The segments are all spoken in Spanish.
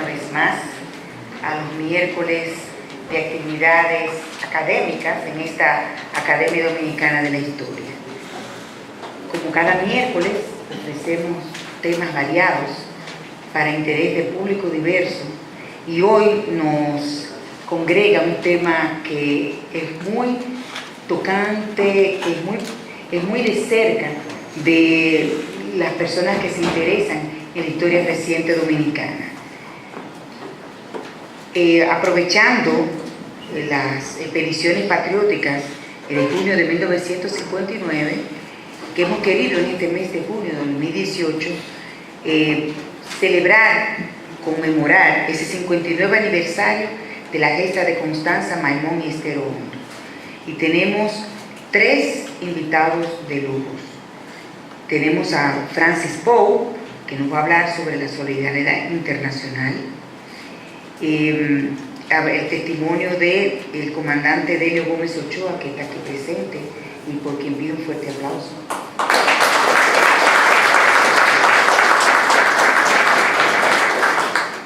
una vez más a los miércoles de actividades académicas en esta Academia Dominicana de la Historia. Como cada miércoles ofrecemos temas variados para interés de público diverso y hoy nos congrega un tema que es muy tocante, que es muy de cerca de las personas que se interesan en la historia reciente dominicana. Aprovechando las expediciones patrióticas de junio de 1959, que hemos querido en este mes de junio de 2018 celebrar, conmemorar ese 59 aniversario de la gesta de Constanza, Maimón y Esther Hondo. Y tenemos 3 invitados de lujo. Tenemos a Francis Poe, que nos va a hablar sobre la solidaridad internacional. El testimonio del comandante Delio Gómez Ochoa, que está aquí presente y por quien pido un fuerte aplauso.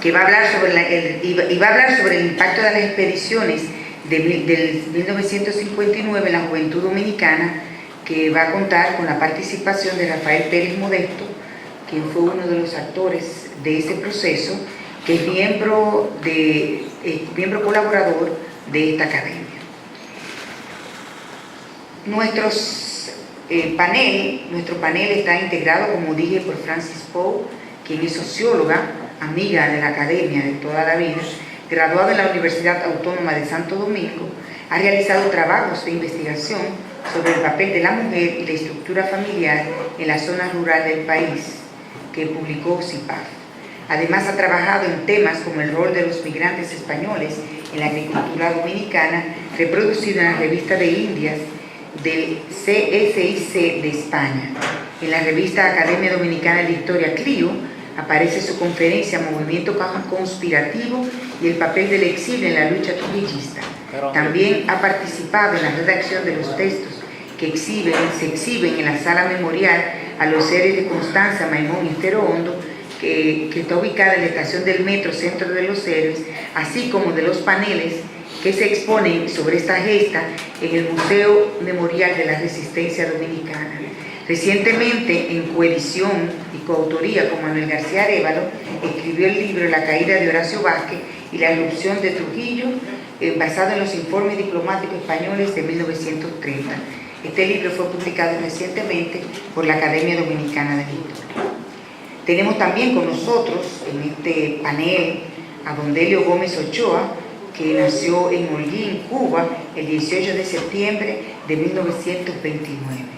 Que va a hablar sobre el impacto de las expediciones del 1959 en la juventud dominicana, que va a contar con la participación de Rafael Pérez Modesto, quien fue uno de los actores de ese proceso, que es miembro colaborador de esta academia. Nuestro panel está integrado, como dije, por Francis Poe, quien es socióloga, amiga de la academia de toda la vida, graduada en la Universidad Autónoma de Santo Domingo, ha realizado trabajos de investigación sobre el papel de la mujer y la estructura familiar en la zona rural del país, que publicó CIPAF. Además, ha trabajado en temas como el rol de los migrantes españoles en la agricultura dominicana, reproducido en la revista de Indias del CSIC de España. En la revista Academia Dominicana de Historia, CLIO, aparece su conferencia Movimiento Conspirativo y el papel del exilio en la lucha trujillista. También ha participado en la redacción de los textos que se exhiben en la sala memorial a los héroes de Constanza, Maimón y Esther Hondo, que está ubicada en la estación del metro Centro de los Héroes, así como de los paneles que se exponen sobre esta gesta en el Museo Memorial de la Resistencia Dominicana. Recientemente, en coedición y coautoría con Manuel García Arévalo, escribió el libro La caída de Horacio Vázquez y la erupción de Trujillo, basado en los informes diplomáticos españoles de 1930. Este libro fue publicado recientemente por la Academia Dominicana de Historia. Tenemos también con nosotros en este panel a don Delio Gómez Ochoa, que nació en Holguín, Cuba, el 18 de septiembre de 1929.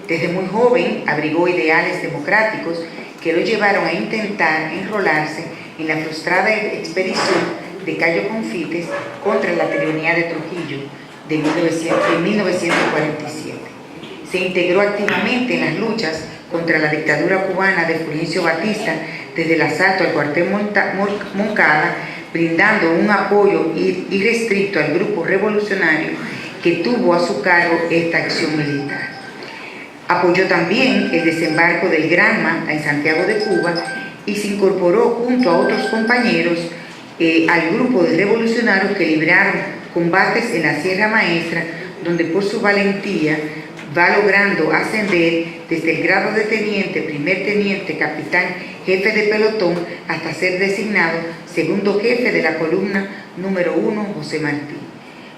Desde muy joven abrigó ideales democráticos que lo llevaron a intentar enrolarse en la frustrada expedición de Cayo Confites contra la tiranía de Trujillo de 1947. Se integró activamente en las luchas contra la dictadura cubana de Fulgencio Batista desde el asalto al cuartel Moncada, brindando un apoyo irrestricto al grupo revolucionario que tuvo a su cargo esta acción militar. Apoyó también el desembarco del Granma en Santiago de Cuba y se incorporó junto a otros compañeros al grupo de revolucionarios que libraron combates en la Sierra Maestra, donde por su valentía va logrando ascender desde el grado de teniente, primer teniente, capitán, jefe de pelotón, hasta ser designado segundo jefe de la columna número 1, José Martí.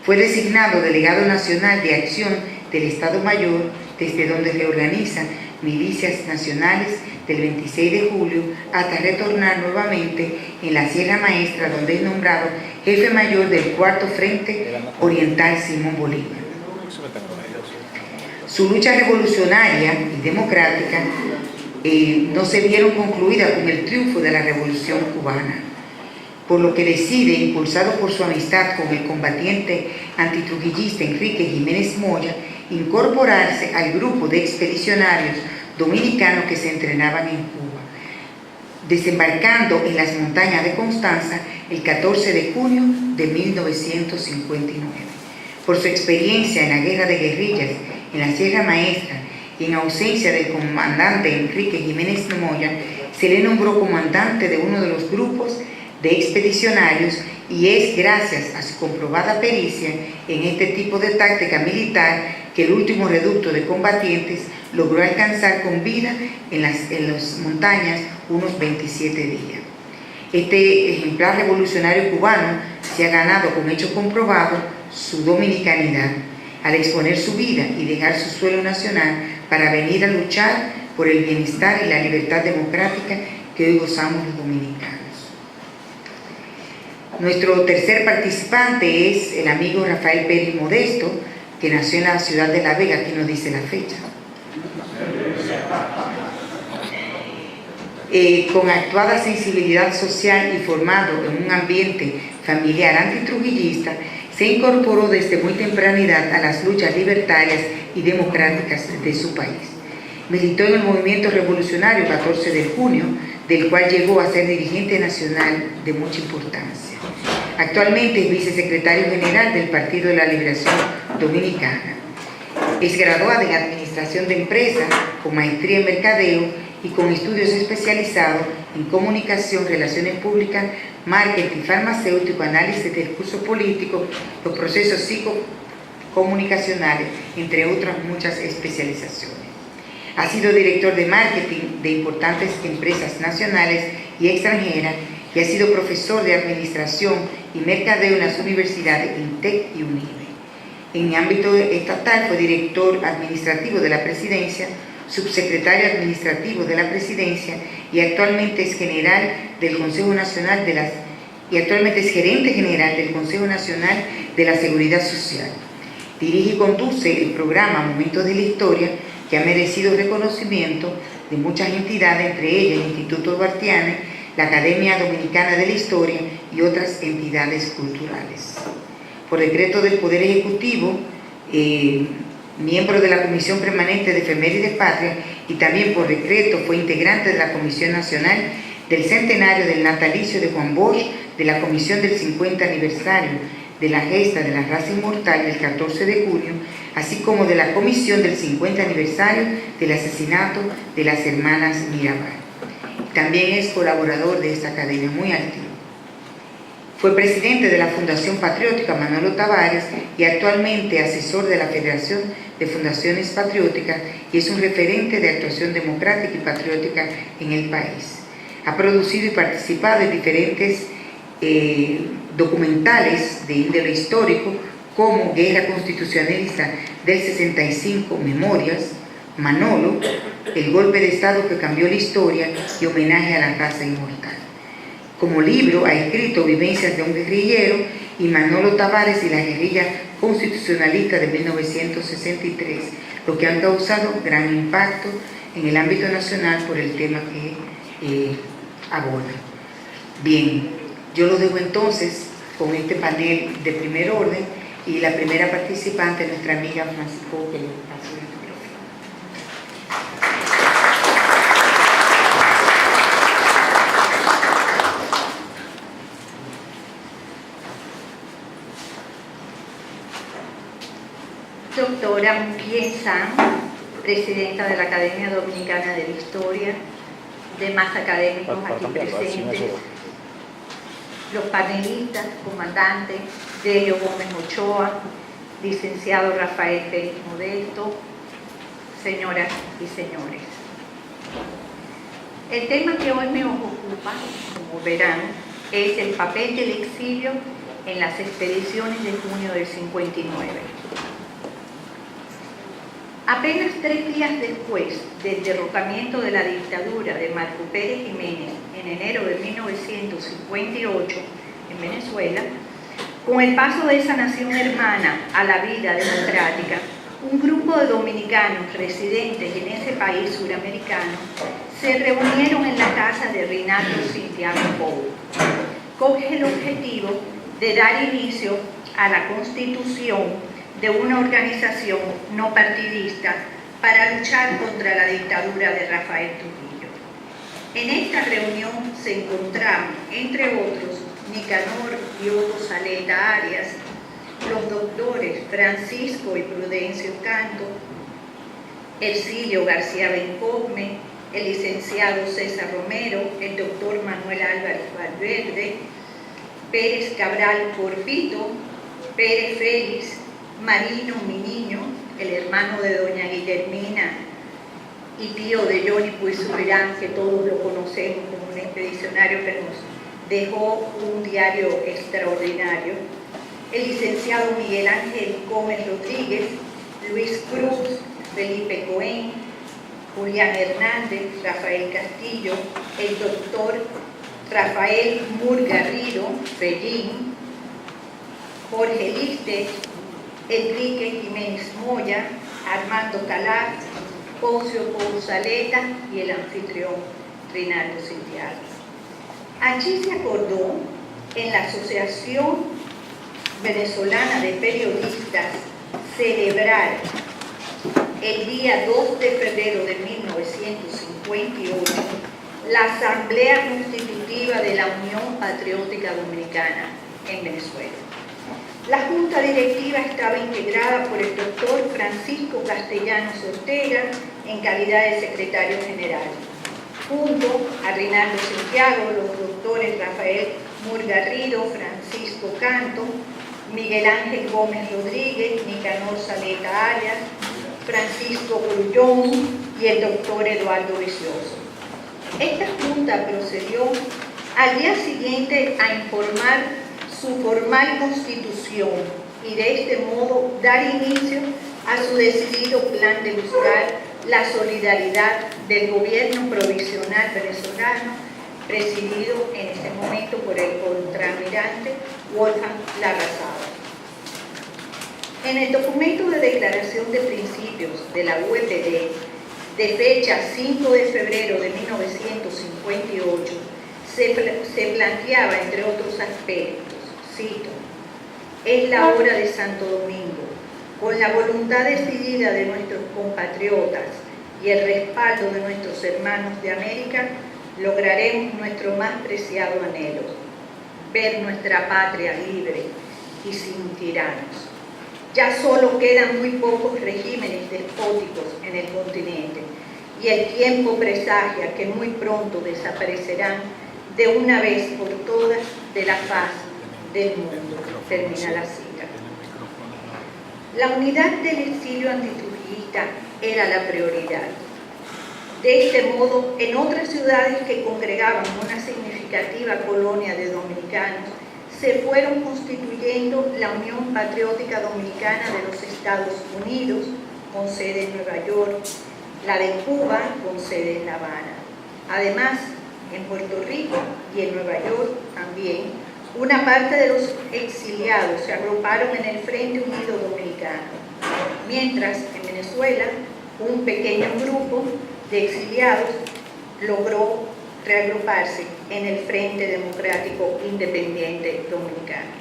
Fue designado delegado nacional de acción del Estado Mayor, desde donde reorganiza milicias nacionales del 26 de julio hasta retornar nuevamente en la Sierra Maestra, donde es nombrado jefe mayor del Cuarto Frente Oriental Simón Bolívar. Su lucha revolucionaria y democrática no se vieron concluidas con el triunfo de la Revolución Cubana, por lo que decide, impulsado por su amistad con el combatiente antitrujillista Enrique Jiménez Moya, incorporarse al grupo de expedicionarios dominicanos que se entrenaban en Cuba, desembarcando en las montañas de Constanza el 14 de junio de 1959. Por su experiencia en la guerra de guerrillas en la Sierra Maestra y en ausencia del comandante Enrique Jiménez Moya, se le nombró comandante de uno de los grupos de expedicionarios, y es gracias a su comprobada pericia en este tipo de táctica militar que el último reducto de combatientes logró alcanzar con vida en las montañas unos 27 días. Este ejemplar revolucionario cubano se ha ganado con hechos comprobados su dominicanidad al exponer su vida y dejar su suelo nacional para venir a luchar por el bienestar y la libertad democrática que hoy gozamos los dominicanos. Nuestro tercer participante es el amigo Rafael Pérez Modesto, que nació en la ciudad de La Vega. Aquí nos dice la fecha. Con actuada sensibilidad social y formado en un ambiente familiar antitrujillista, se incorporó desde muy temprana edad a las luchas libertarias y democráticas de su país. Militó en el movimiento revolucionario 14 de junio, del cual llegó a ser dirigente nacional de mucha importancia. Actualmente es vicesecretario general del Partido de la Liberación Dominicana. Es graduada en Administración de Empresas, con maestría en Mercadeo y con estudios especializados en Comunicación, Relaciones Públicas, Marketing, Farmacéutico, Análisis del Discurso Político, los procesos psicocomunicacionales, entre otras muchas especializaciones. Ha sido director de marketing de importantes empresas nacionales y extranjeras y ha sido profesor de Administración y Mercadeo en las universidades INTEC y UNIBE. En ámbito estatal fue director administrativo de la Presidencia, subsecretario administrativo de la Presidencia y actualmente es general del Consejo Nacional gerente general del Consejo Nacional de la Seguridad Social. Dirige y conduce el programa Momentos de la Historia, que ha merecido reconocimiento de muchas entidades, entre ellas el Instituto Duartiane, la Academia Dominicana de la Historia y otras entidades culturales. Por decreto del Poder Ejecutivo, miembro de la Comisión Permanente de Efemérides Patria, y también por decreto fue integrante de la Comisión Nacional del Centenario del Natalicio de Juan Bosch, de la Comisión del 50 Aniversario de la Gesta de la Raza Inmortal del 14 de junio, así como de la Comisión del 50 Aniversario del Asesinato de las Hermanas Mirabal. También es colaborador de esta academia muy activo. Fue presidente de la Fundación Patriótica Manolo Tavares y actualmente asesor de la Federación de Fundaciones Patrióticas, y es un referente de actuación democrática y patriótica en el país. Ha producido y participado en diferentes documentales de índole histórico, como Guerra Constitucionalista del 65, Memorias, Manolo, El golpe de Estado que cambió la historia y Homenaje a la raza inmortal. Como libro ha escrito Vivencias de un guerrillero y Manolo Tavares y la guerrilla constitucionalista de 1963, lo que han causado gran impacto en el ámbito nacional por el tema que aborda. Bien, yo lo dejo entonces con este panel de primer orden y la primera participante, nuestra amiga Francisco, que le paso el micrófono. Doctora Mukien San, presidenta de la Academia Dominicana de la Historia, demás académicos aquí presentes, los panelistas, comandante Delio Gómez Ochoa, licenciado Rafael Pérez Modesto, señoras y señores. El tema que hoy me ocupa, como verán, es el papel del exilio en las expediciones de junio del 59. Apenas 3 días después del derrocamiento de la dictadura de Marco Pérez Jiménez en enero de 1958 en Venezuela, con el paso de esa nación hermana a la vida democrática, un grupo de dominicanos residentes en ese país suramericano se reunieron en la casa de Reinaldo Santiago Pou, con el objetivo de dar inicio a la constitución de una organización no partidista para luchar contra la dictadura de Rafael Trujillo. En esta reunión se encontraron, entre otros, Nicanor Diogo Saleta Arias, los doctores Francisco y Prudencio Canto, Ercilio García Bencosme, el licenciado César Romero, el doctor Manuel Álvarez Valverde, Pérez Cabral Corpito, Pérez Félix, Marino Miniño, el hermano de doña Guillermina y tío de Johnny Puizubirán, que todos lo conocemos como un expedicionario que nos dejó un diario extraordinario, el licenciado Miguel Ángel Gómez Rodríguez, Luis Cruz, Felipe Cohen, Julián Hernández, Rafael Castillo, el doctor Rafael Murgarrido, Fellín, Jorge Liste, Enrique Jiménez Moya, Armando Calaf, Pocio Pousaleta y el anfitrión Rinaldo Santiago. Allí se acordó en la Asociación Venezolana de Periodistas celebrar el día 2 de febrero de 1958 la Asamblea Constitutiva de la Unión Patriótica Dominicana en Venezuela. La Junta Directiva estaba integrada por el doctor Francisco Castellanos Ortega en calidad de secretario general, junto a Rinaldo Santiago, los doctores Rafael Murgarrido, Francisco Canto, Miguel Ángel Gómez Rodríguez, Nicanor Saleta Arias, Francisco Grullón y el doctor Eduardo Vicioso. Esta junta procedió al día siguiente a informar su formal constitución y de este modo dar inicio a su decidido plan de buscar la solidaridad del gobierno provisional venezolano presidido en ese momento por el contraalmirante Wolfgang Larrazábal. En el documento de declaración de principios de la UPD de fecha 5 de febrero de 1958 se planteaba, entre otros aspectos, cito: es la hora de Santo Domingo, con la voluntad decidida de nuestros compatriotas y el respaldo de nuestros hermanos de América, lograremos nuestro más preciado anhelo, ver nuestra patria libre y sin tiranos. Ya solo quedan muy pocos regímenes despóticos en el continente y el tiempo presagia que muy pronto desaparecerán de una vez por todas de la faz del mundo. Termina la cita. La unidad del exilio antitrujillista era la prioridad. De este modo, en otras ciudades que congregaban una significativa colonia de dominicanos, se fueron constituyendo la Unión Patriótica Dominicana de los Estados Unidos, con sede en Nueva York, la de Cuba, con sede en La Habana. Además, en Puerto Rico y en Nueva York también, una parte de los exiliados se agruparon en el Frente Unido Dominicano, mientras en Venezuela un pequeño grupo de exiliados logró reagruparse en el Frente Democrático Independiente Dominicano.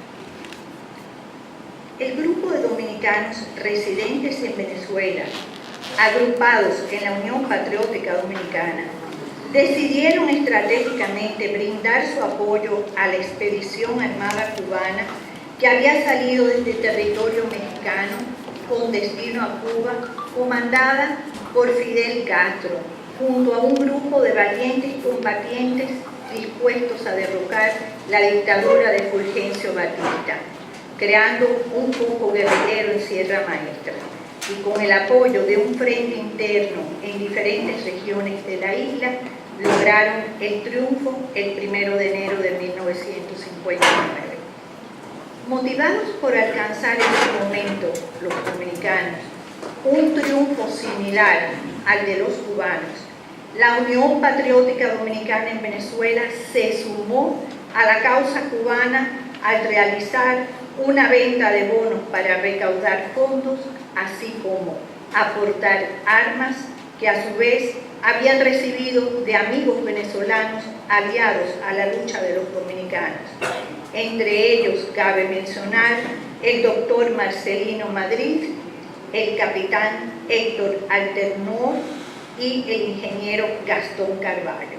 El grupo de dominicanos residentes en Venezuela, agrupados en la Unión Patriótica Dominicana, decidieron estratégicamente brindar su apoyo a la expedición armada cubana que había salido desde territorio mexicano con destino a Cuba, comandada por Fidel Castro, junto a un grupo de valientes combatientes dispuestos a derrocar la dictadura de Fulgencio Batista, creando un grupo guerrillero en Sierra Maestra, y con el apoyo de un frente interno en diferentes regiones de la isla, lograron el triunfo el 1 de enero de 1959. Motivados por alcanzar en ese momento los dominicanos un triunfo similar al de los cubanos, la Unión Patriótica Dominicana en Venezuela se sumó a la causa cubana al realizar una venta de bonos para recaudar fondos, así como aportar armas que a su vez habían recibido de amigos venezolanos aliados a la lucha de los dominicanos. Entre ellos cabe mencionar el doctor Marcelino Madrid, el capitán Héctor Alternor y el ingeniero Gastón Carballo.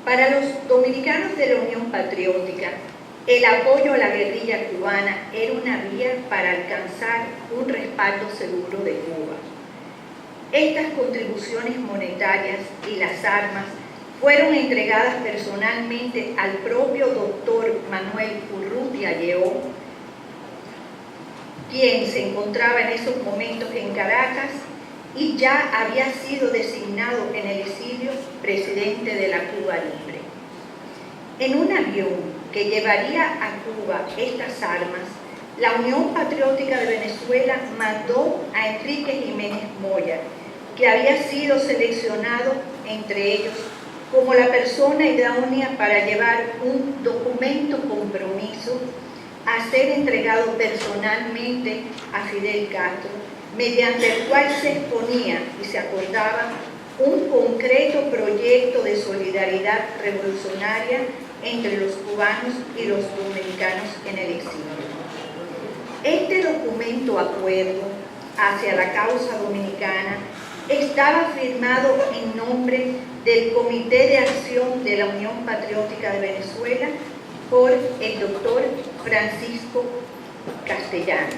Para los dominicanos de la Unión Patriótica, el apoyo a la guerrilla cubana era una vía para alcanzar un respaldo seguro de Cuba. Estas contribuciones monetarias y las armas fueron entregadas personalmente al propio doctor Manuel Urrutia Lleó, quien se encontraba en esos momentos en Caracas y ya había sido designado en el exilio presidente de la Cuba Libre. En un avión que llevaría a Cuba estas armas, la Unión Patriótica de Venezuela mandó a Enrique Jiménez Moya, que había sido seleccionado entre ellos como la persona idónea para llevar un documento compromiso a ser entregado personalmente a Fidel Castro, mediante el cual se exponía y se acordaba un concreto proyecto de solidaridad revolucionaria entre los cubanos y los dominicanos en el exilio. Este documento acuerdo hacia la causa dominicana estaba firmado en nombre del Comité de Acción de la Unión Patriótica de Venezuela por el doctor Francisco Castellanos,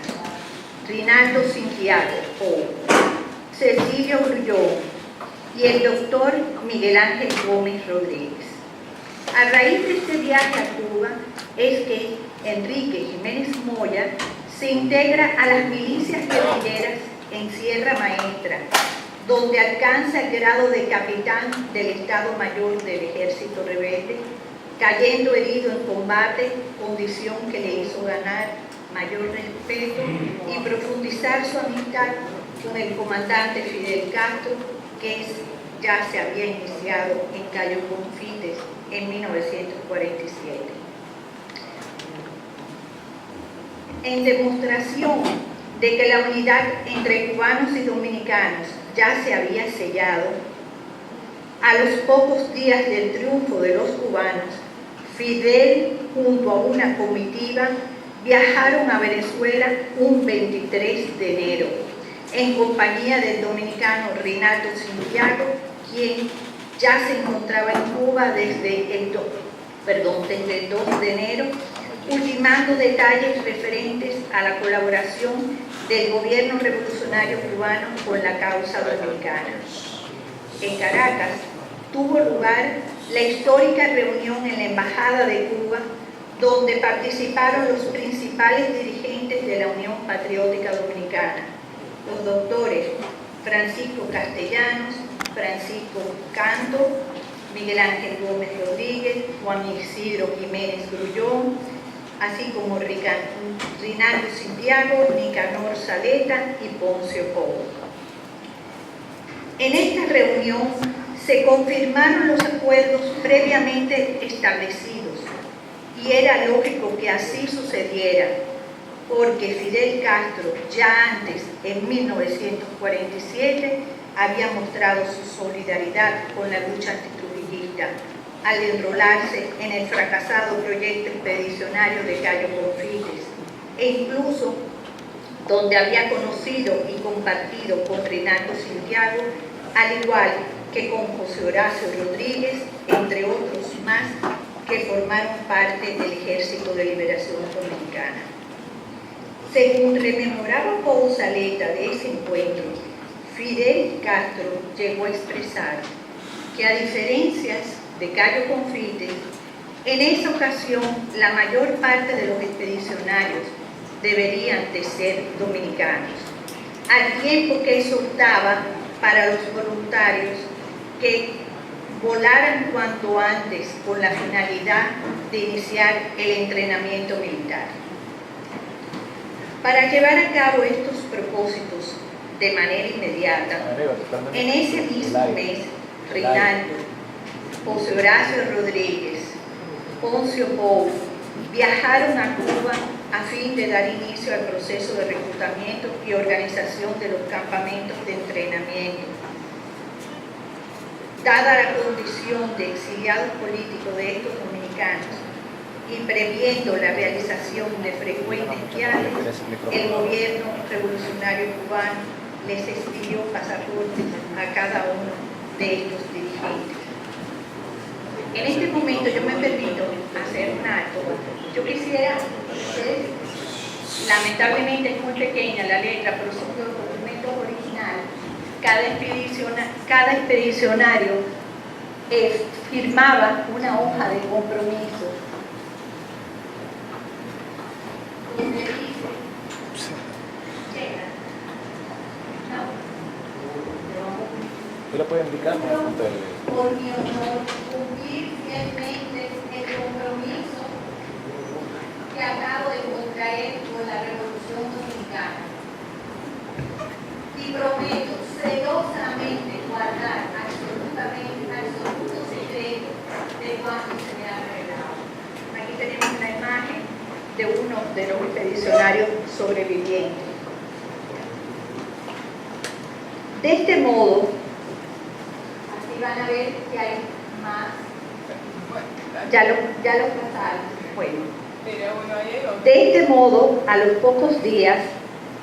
Rinaldo Santiago, Cecilio Grullón y el doctor Miguel Ángel Gómez Rodríguez. A raíz de este viaje a Cuba es que Enrique Jiménez Moya se integra a las milicias guerrilleras en Sierra Maestra, donde alcanza el grado de capitán del Estado Mayor del Ejército Rebelde, cayendo herido en combate, condición que le hizo ganar mayor respeto y profundizar su amistad con el comandante Fidel Castro, que ya se había iniciado en Cayo Confites en 1947. En demostración de que la unidad entre cubanos y dominicanos ya se había sellado, a los pocos días del triunfo de los cubanos, Fidel junto a una comitiva viajaron a Venezuela un 23 de enero en compañía del dominicano Rinaldo Santiago, quien ya se encontraba en Cuba desde el 2 de enero, ultimando detalles referentes a la colaboración del gobierno revolucionario cubano con la causa dominicana. En Caracas tuvo lugar la histórica reunión en la Embajada de Cuba, donde participaron los principales dirigentes de la Unión Patriótica Dominicana, los doctores Francisco Castellanos, Francisco Canto, Miguel Ángel Gómez Rodríguez, Juan Isidro Jiménez Grullón, así como Rinaldo Santiago, Nicanor Saleta y Poncio Pou. En esta reunión se confirmaron los acuerdos previamente establecidos y era lógico que así sucediera, porque Fidel Castro ya antes, en 1947, había mostrado su solidaridad con la lucha antitrujillista al enrolarse en el fracasado proyecto expedicionario de Cayo Confites, e incluso donde había conocido y compartido con Rinaldo Santiago, al igual que con José Horacio Rodríguez, entre otros más que formaron parte del Ejército de Liberación Dominicana. Según rememoraba Pou Saleta de ese encuentro, Fidel Castro llegó a expresar que, a diferencias de Cayo Confites, en esa ocasión la mayor parte de los expedicionarios deberían de ser dominicanos, al tiempo que exhortaba para los voluntarios que volaran cuanto antes con la finalidad de iniciar el entrenamiento militar. Para llevar a cabo estos propósitos de manera inmediata, en ese mismo mes, Rinaldo, José Horacio Rodríguez, Poncio Pou viajaron a Cuba a fin de dar inicio al proceso de reclutamiento y organización de los campamentos de entrenamiento. Dada la condición de exiliados políticos de estos dominicanos y previendo la realización de frecuentes viajes, el gobierno revolucionario cubano les expidió pasaportes a cada uno de estos dirigentes. En este momento yo me permito hacer un acto. Yo quisiera, lamentablemente es muy pequeña la letra, pero son los documentos originales, cada expedicionario firmaba una hoja de compromiso donde dice, ¿Tú la puedes indicar? por mi honor, cumplir fielmente el compromiso que acabo de contraer con la Revolución Dominicana y prometo celosamente guardar absoluto secreto de cuanto se me ha revelado. Aquí tenemos una imagen de uno de los expedicionarios sobrevivientes. De este modo, así van a ver que hay más. Ya lo pasaron. Bueno. De este modo, a los pocos días,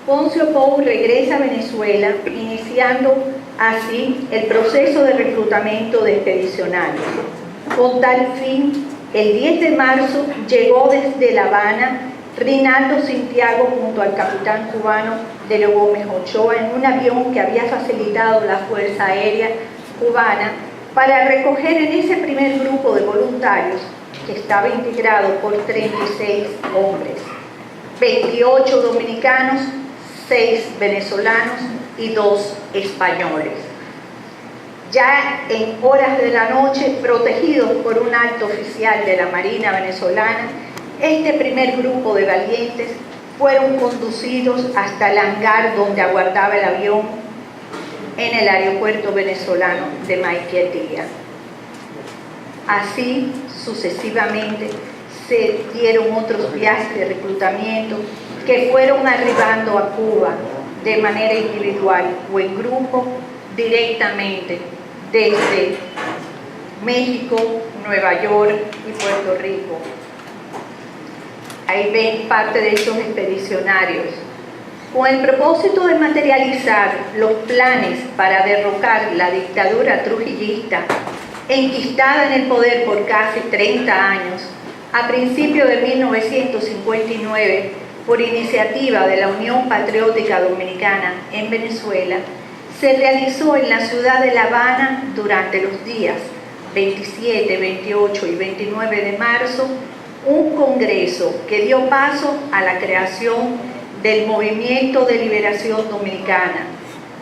Poncio Pou regresa a Venezuela, iniciando así el proceso de reclutamiento de expedicionarios. Con tal fin, el 10 de marzo llegó desde La Habana Rinaldo Santiago junto al capitán cubano Delio Gómez Ochoa en un avión que había facilitado la Fuerza Aérea Cubana para recoger en ese primer grupo de voluntarios, que estaba integrado por 36 hombres, 28 dominicanos, 6 venezolanos y 2 españoles. Ya en horas de la noche, protegidos por un alto oficial de la Marina venezolana, este primer grupo de valientes fueron conducidos hasta el hangar donde aguardaba el avión en el aeropuerto venezolano de Maiquetía. Así, sucesivamente, se dieron otros viajes de reclutamiento que fueron arribando a Cuba de manera individual o en grupo directamente desde México, Nueva York y Puerto Rico. Ahí ven parte de estos expedicionarios. Con el propósito de materializar los planes para derrocar la dictadura trujillista, enquistada en el poder por casi 30 años, a principios de 1959, por iniciativa de la Unión Patriótica Dominicana en Venezuela, se realizó en la ciudad de La Habana durante los días 27, 28 y 29 de marzo un congreso que dio paso a la creación del Movimiento de Liberación Dominicana,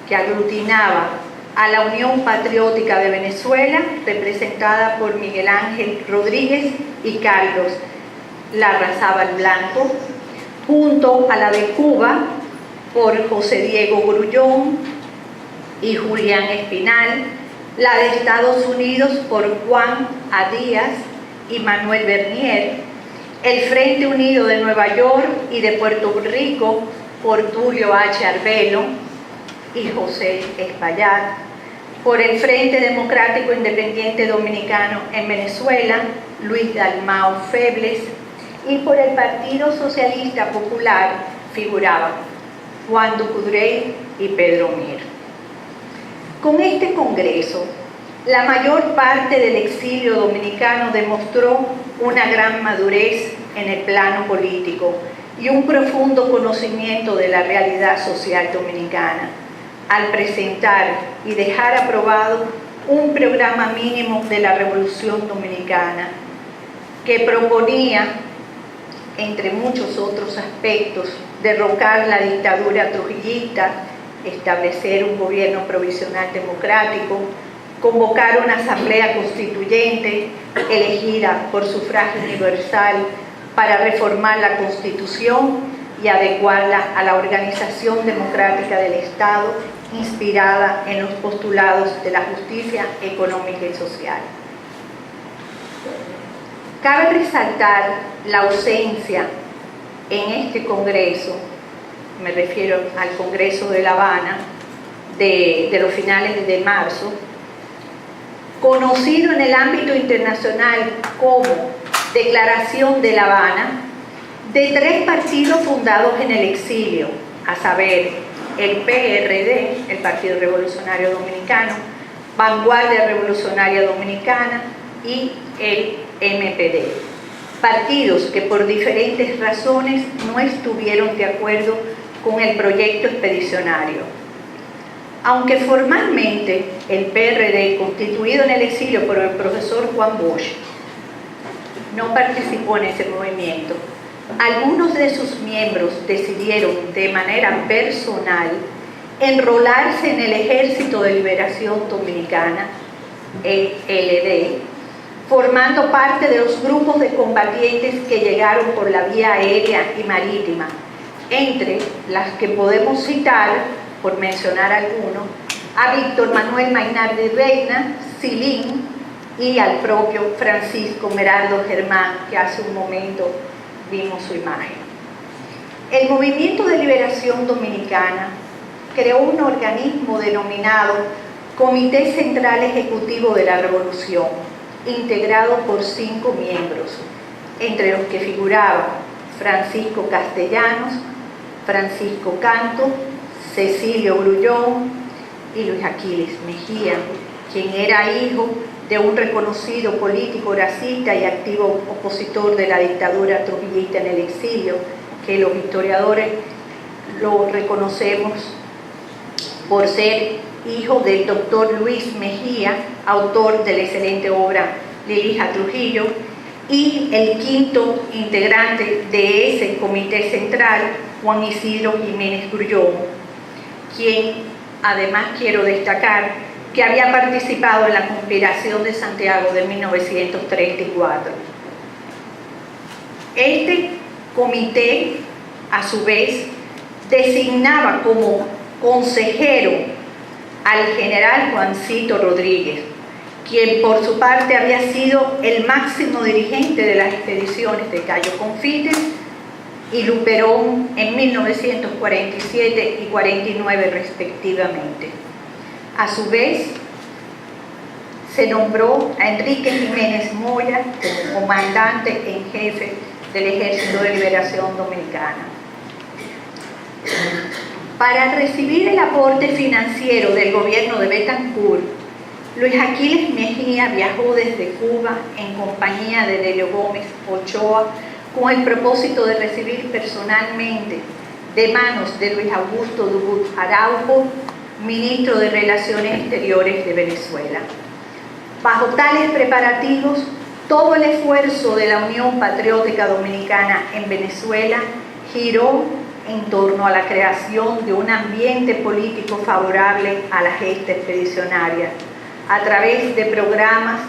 que aglutinaba a la Unión Patriótica de Venezuela, representada por Miguel Ángel Rodríguez y Carlos Larrazábal Blanco, junto a la de Cuba por José Diego Grullón y Julián Espinal, la de Estados Unidos por Juan A. Díaz y Manuel Bernier, el Frente Unido de Nueva York y de Puerto Rico por Tulio H. Arbelo y José Espaillat, por el Frente Democrático Independiente Dominicano en Venezuela, Luis Dalmau Febles, y por el Partido Socialista Popular figuraban Juan Ducudrey y Pedro Mir. Con este congreso, la mayor parte del exilio dominicano demostró una gran madurez en el plano político y un profundo conocimiento de la realidad social dominicana, al presentar y dejar aprobado un programa mínimo de la Revolución Dominicana que proponía, entre muchos otros aspectos, derrocar la dictadura trujillista, establecer un gobierno provisional democrático, convocar una asamblea constituyente elegida por sufragio universal para reformar la Constitución y adecuarla a la organización democrática del Estado inspirada en los postulados de la justicia económica y social. Cabe resaltar la ausencia en este Congreso, me refiero al Congreso de La Habana, de los finales de marzo, conocido en el ámbito internacional como Declaración de La Habana, de 3 partidos fundados en el exilio, a saber, el PRD, el Partido Revolucionario Dominicano, Vanguardia Revolucionaria Dominicana y el MPD. Partidos que por diferentes razones no estuvieron de acuerdo con el proyecto expedicionario. Aunque formalmente el PRD, constituido en el exilio por el profesor Juan Bosch, no participó en ese movimiento, algunos de sus miembros decidieron de manera personal enrolarse en el Ejército de Liberación Dominicana, ELD, formando parte de los grupos de combatientes que llegaron por la vía aérea y marítima, entre las que podemos citar, por mencionar algunos, a Víctor Manuel Maynardi Reina, Silín, y al propio Francisco Meraldo Germán, que hace un momento vimos su imagen. El Movimiento de Liberación Dominicana creó un organismo denominado Comité Central Ejecutivo de la Revolución, integrado por 5 miembros, entre los que figuraban Francisco Castellanos, Francisco Canto, Cecilio Grullón y Luis Aquiles Mejía, quien era hijo de un reconocido político racista y activo opositor de la dictadura trujillista en el exilio, que los historiadores lo reconocemos por ser hijo del doctor Luis Mejía, autor de la excelente obra Lilija Trujillo, y el quinto integrante de ese comité central, Juan Isidro Jiménez Grullón, quien además quiero destacar que había participado en la conspiración de Santiago de 1934. Este comité, a su vez, designaba como consejero al general Juancito Rodríguez, quien por su parte había sido el máximo dirigente de las expediciones de Cayo Confites y Luperón en 1947 y 49 respectivamente. A su vez, se nombró a Enrique Jiménez Moya como comandante en jefe del Ejército de Liberación Dominicana. Para recibir el aporte financiero del gobierno de Betancourt, Luis Aquiles Mejía viajó desde Cuba en compañía de Delio Gómez Ochoa con el propósito de recibir personalmente de manos de Luis Augusto Dubut Araujo, ministro de Relaciones Exteriores de Venezuela. Bajo tales preparativos, todo el esfuerzo de la Unión Patriótica Dominicana en Venezuela giró en torno a la creación de un ambiente político favorable a la gesta expedicionaria, a través de programas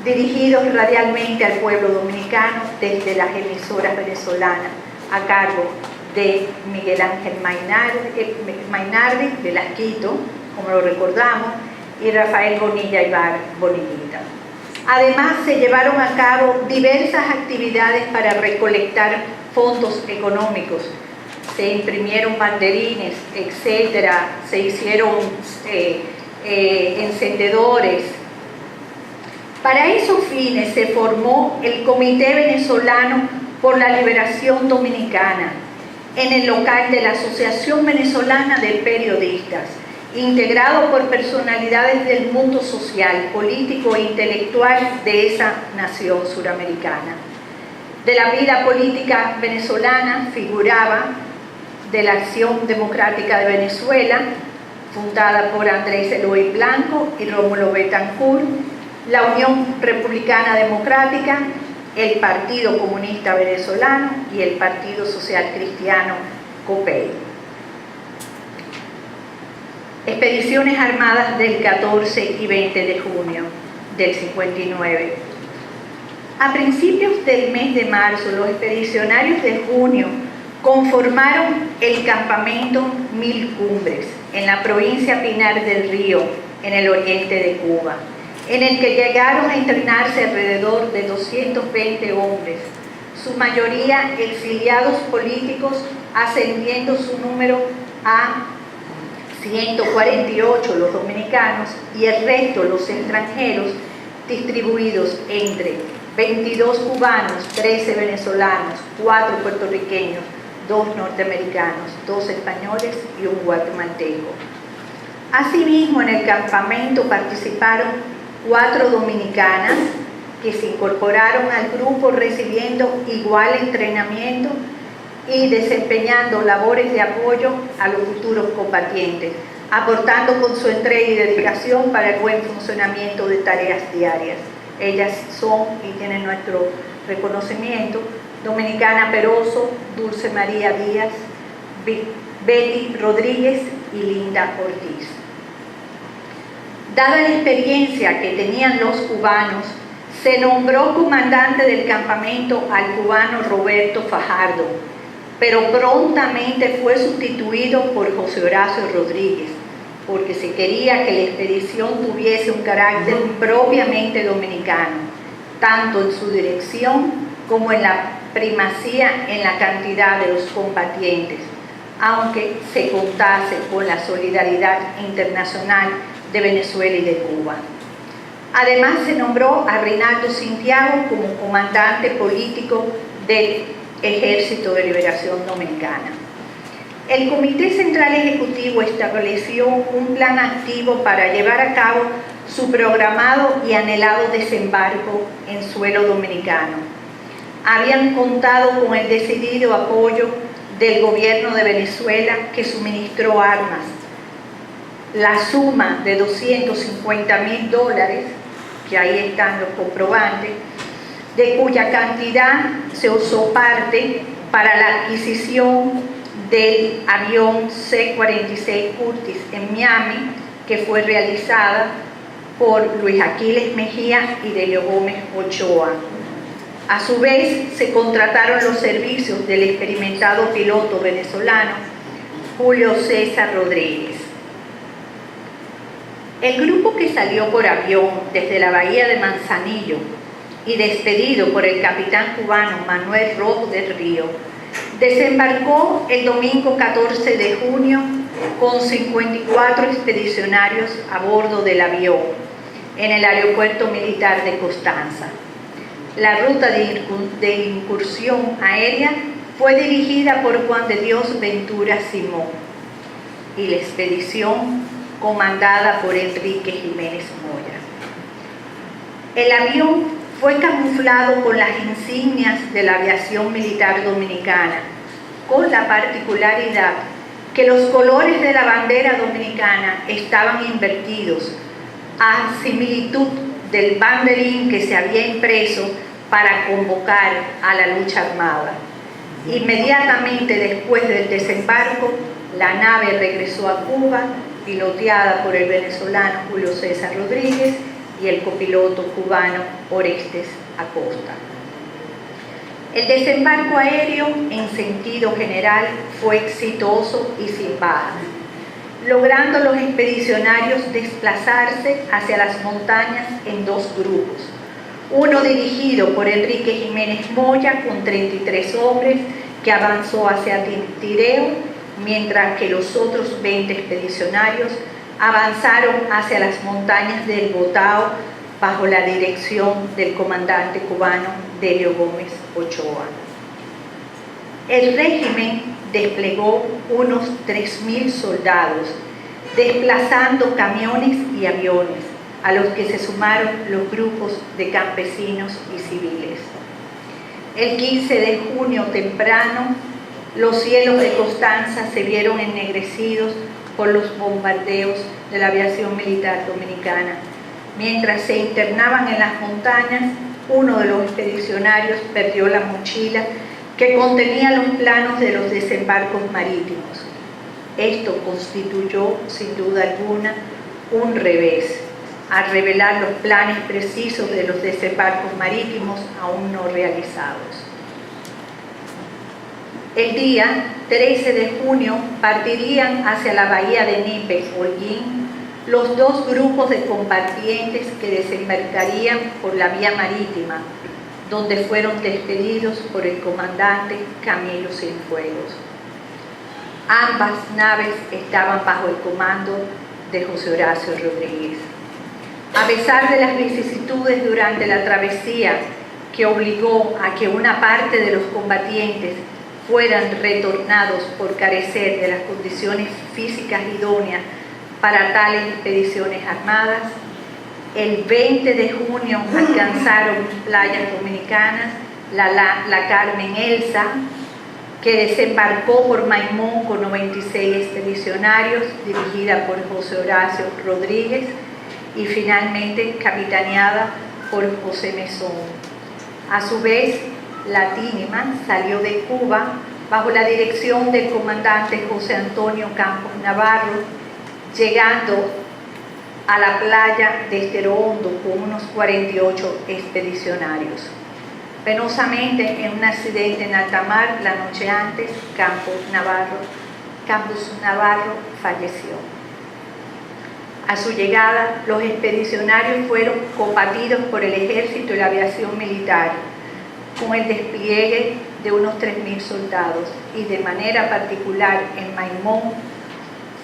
dirigidos radialmente al pueblo dominicano desde las emisoras venezolanas, a cargo de Miguel Ángel Maynardi de Las Quito, como lo recordamos, y Rafael Bonilla Ibar Bonillita. Además, se llevaron a cabo diversas actividades para recolectar fondos económicos. Se imprimieron banderines, etcétera, se hicieron encendedores. Para esos fines se formó el Comité Venezolano por la Liberación Dominicana en el local de la Asociación Venezolana de Periodistas, integrado por personalidades del mundo social, político e intelectual de esa nación suramericana. De la vida política venezolana figuraba de la Acción Democrática de Venezuela, fundada por Andrés Eloy Blanco y Rómulo Betancourt, la Unión Republicana Democrática, el Partido Comunista Venezolano y el Partido Social Cristiano COPEI. Expediciones armadas del 14 y 20 de junio del 59. A principios del mes de marzo, los expedicionarios de junio conformaron el campamento Mil Cumbres en la provincia Pinar del Río, en el oriente de Cuba, en el que llegaron a entrenarse alrededor de 220 hombres, su mayoría exiliados políticos, ascendiendo su número a 148 los dominicanos y el resto los extranjeros, distribuidos entre 22 cubanos, 13 venezolanos, 4 puertorriqueños, 2 norteamericanos, 2 españoles y un guatemalteco. Asimismo, en el campamento participaron 4 dominicanas que se incorporaron al grupo recibiendo igual entrenamiento y desempeñando labores de apoyo a los futuros combatientes, aportando con su entrega y dedicación para el buen funcionamiento de tareas diarias. Ellas son y tienen nuestro reconocimiento: Dominicana Peroso, Dulce María Díaz, Betty Rodríguez y Linda Ortiz. Dada la experiencia que tenían los cubanos, se nombró comandante del campamento al cubano Roberto Fajardo, pero prontamente fue sustituido por José Horacio Rodríguez, porque se quería que la expedición tuviese un carácter propiamente dominicano, tanto en su dirección como en la primacía en la cantidad de los combatientes, aunque se contase con la solidaridad internacional de Venezuela y de Cuba. Además, se nombró a Reinaldo Santiago como comandante político del Ejército de Liberación Dominicana. El Comité Central Ejecutivo estableció un plan activo para llevar a cabo su programado y anhelado desembarco en suelo dominicano. Habían contado con el decidido apoyo del gobierno de Venezuela, que suministró armas. La suma de $250.000, que ahí están los comprobantes, de cuya cantidad se usó parte para la adquisición del avión C-46 Curtis en Miami, que fue realizada por Luis Aquiles Mejía y Delio Gómez Ochoa. A su vez, se contrataron los servicios del experimentado piloto venezolano Julio César Rodríguez. El grupo que salió por avión desde la bahía de Manzanillo y despedido por el capitán cubano Manuel Rojo del Río, desembarcó el domingo 14 de junio con 54 expedicionarios a bordo del avión en el aeropuerto militar de Constanza. La ruta de incursión aérea fue dirigida por Juan de Dios Ventura Simón y la expedición comandada por Enrique Jiménez Moya. El avión fue camuflado con las insignias de la aviación militar dominicana, con la particularidad que los colores de la bandera dominicana estaban invertidos, a similitud del banderín que se había impreso para convocar a la lucha armada. Inmediatamente después del desembarco, la nave regresó a Cuba, piloteada por el venezolano Julio César Rodríguez y el copiloto cubano Orestes Acosta. El desembarco aéreo, en sentido general, fue exitoso y sin bajas, logrando los expedicionarios desplazarse hacia las montañas en dos grupos. Uno dirigido por Enrique Jiménez Moya con 33 hombres, que avanzó hacia Tireo, mientras que los otros 20 expedicionarios avanzaron hacia las montañas del Botao bajo la dirección del comandante cubano Delio Gómez Ochoa. El régimen desplegó unos 3.000 soldados, desplazando camiones y aviones, a los que se sumaron los grupos de campesinos y civiles. El 15 de junio temprano, los cielos de Constanza se vieron ennegrecidos por los bombardeos de la aviación militar dominicana. Mientras se internaban en las montañas, uno de los expedicionarios perdió la mochila que contenía los planos de los desembarcos marítimos. Esto constituyó, sin duda alguna, un revés, al revelar los planes precisos de los desembarcos marítimos aún no realizados. El día 13 de junio partirían hacia la bahía de Nípez, Holguín, los dos grupos de combatientes que desembarcarían por la vía marítima, donde fueron despedidos por el comandante Camilo Cienfuegos. Ambas naves estaban bajo el comando de José Horacio Rodríguez. A pesar de las vicisitudes durante la travesía, que obligó a que una parte de los combatientes fueran retornados por carecer de las condiciones físicas idóneas para tales expediciones armadas, el 20 de junio alcanzaron playas dominicanas la Carmen Elsa, que desembarcó por Maimón con 96 expedicionarios, dirigida por José Horacio Rodríguez y finalmente capitaneada por José Mesón. A su vez, la Tínima salió de Cuba bajo la dirección del comandante José Antonio Campos Navarro, llegando a la playa de Estero Hondo con unos 48 expedicionarios. Penosamente, en un accidente en alta mar la noche antes, Campos Navarro falleció. A su llegada, los expedicionarios fueron combatidos por el ejército y la aviación militar, con el despliegue de unos 3.000 soldados, y de manera particular en Maimón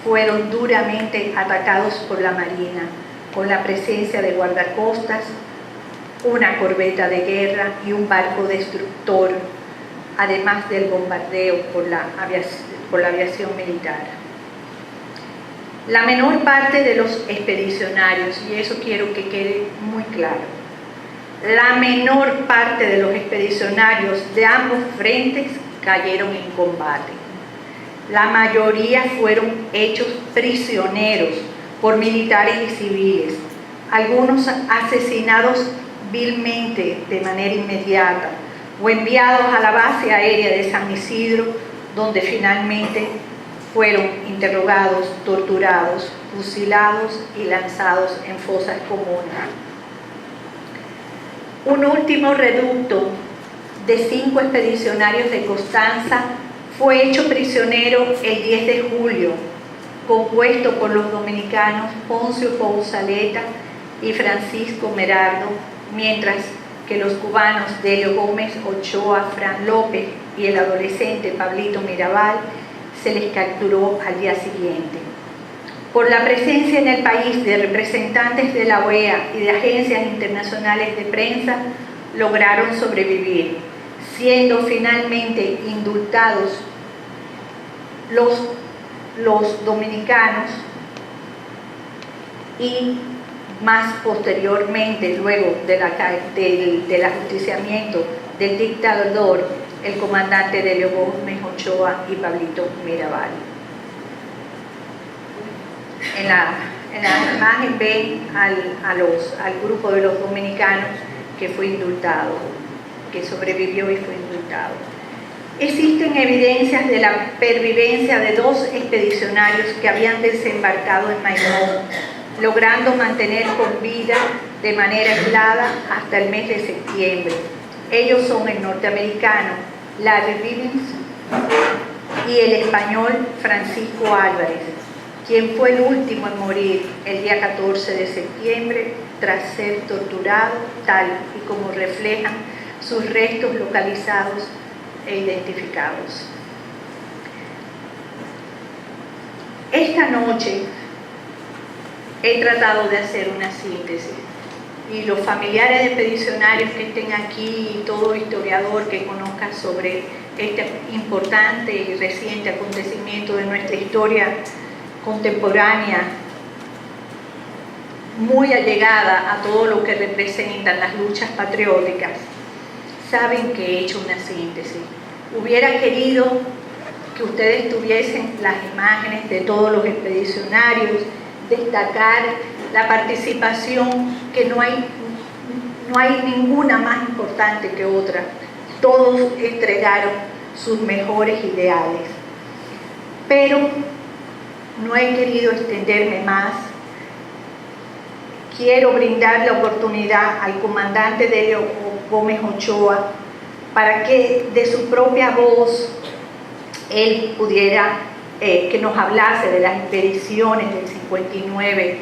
fueron duramente atacados por la Marina, con la presencia de guardacostas, una corbeta de guerra y un barco destructor, además del bombardeo por la aviación militar. La menor parte de los expedicionarios, y eso quiero que quede muy claro, la menor parte de los expedicionarios de ambos frentes cayeron en combate. La mayoría fueron hechos prisioneros por militares y civiles, algunos asesinados vilmente de manera inmediata o enviados a la base aérea de San Isidro, donde finalmente fueron interrogados, torturados, fusilados y lanzados en fosas comunes. Un último reducto de 5 expedicionarios de Constanza fue hecho prisionero el 10 de julio, compuesto por los dominicanos Poncio Pousaleta y Francisco Merardo, mientras que los cubanos Delio Gómez Ochoa, Fran López y el adolescente Pablito Mirabal se les capturó al día siguiente. Por la presencia en el país de representantes de la OEA y de agencias internacionales de prensa, lograron sobrevivir, siendo finalmente indultados los dominicanos y más posteriormente, luego del ajusticiamiento del dictador, el comandante Delio Gómez Ochoa y Pablito Mirabal. En la imagen ven al grupo de los dominicanos que fue indultado, que sobrevivió y fue indultado. Existen evidencias de la pervivencia de 2 expedicionarios que habían desembarcado en Maimón, logrando mantener con vida de manera aislada hasta el mes de septiembre. Ellos son el norteamericano Larry Billings y el español Francisco Álvarez, quien fue el último en morir el día 14 de septiembre tras ser torturado, tal y como reflejan sus restos localizados e identificados. Esta noche he tratado de hacer una síntesis, y los familiares de expedicionarios que estén aquí y todo historiador que conozca sobre este importante y reciente acontecimiento de nuestra historia contemporánea, muy allegada a todo lo que representan las luchas patrióticas, saben que he hecho una síntesis. Hubiera querido que ustedes tuviesen las imágenes de todos los expedicionarios, destacar la participación, que no hay ninguna más importante que otra. Todos entregaron sus mejores ideales. Pero no he querido extenderme más. Quiero brindar la oportunidad al comandante Delio Gómez Ochoa para que de su propia voz él pudiera que nos hablase de las expediciones del 59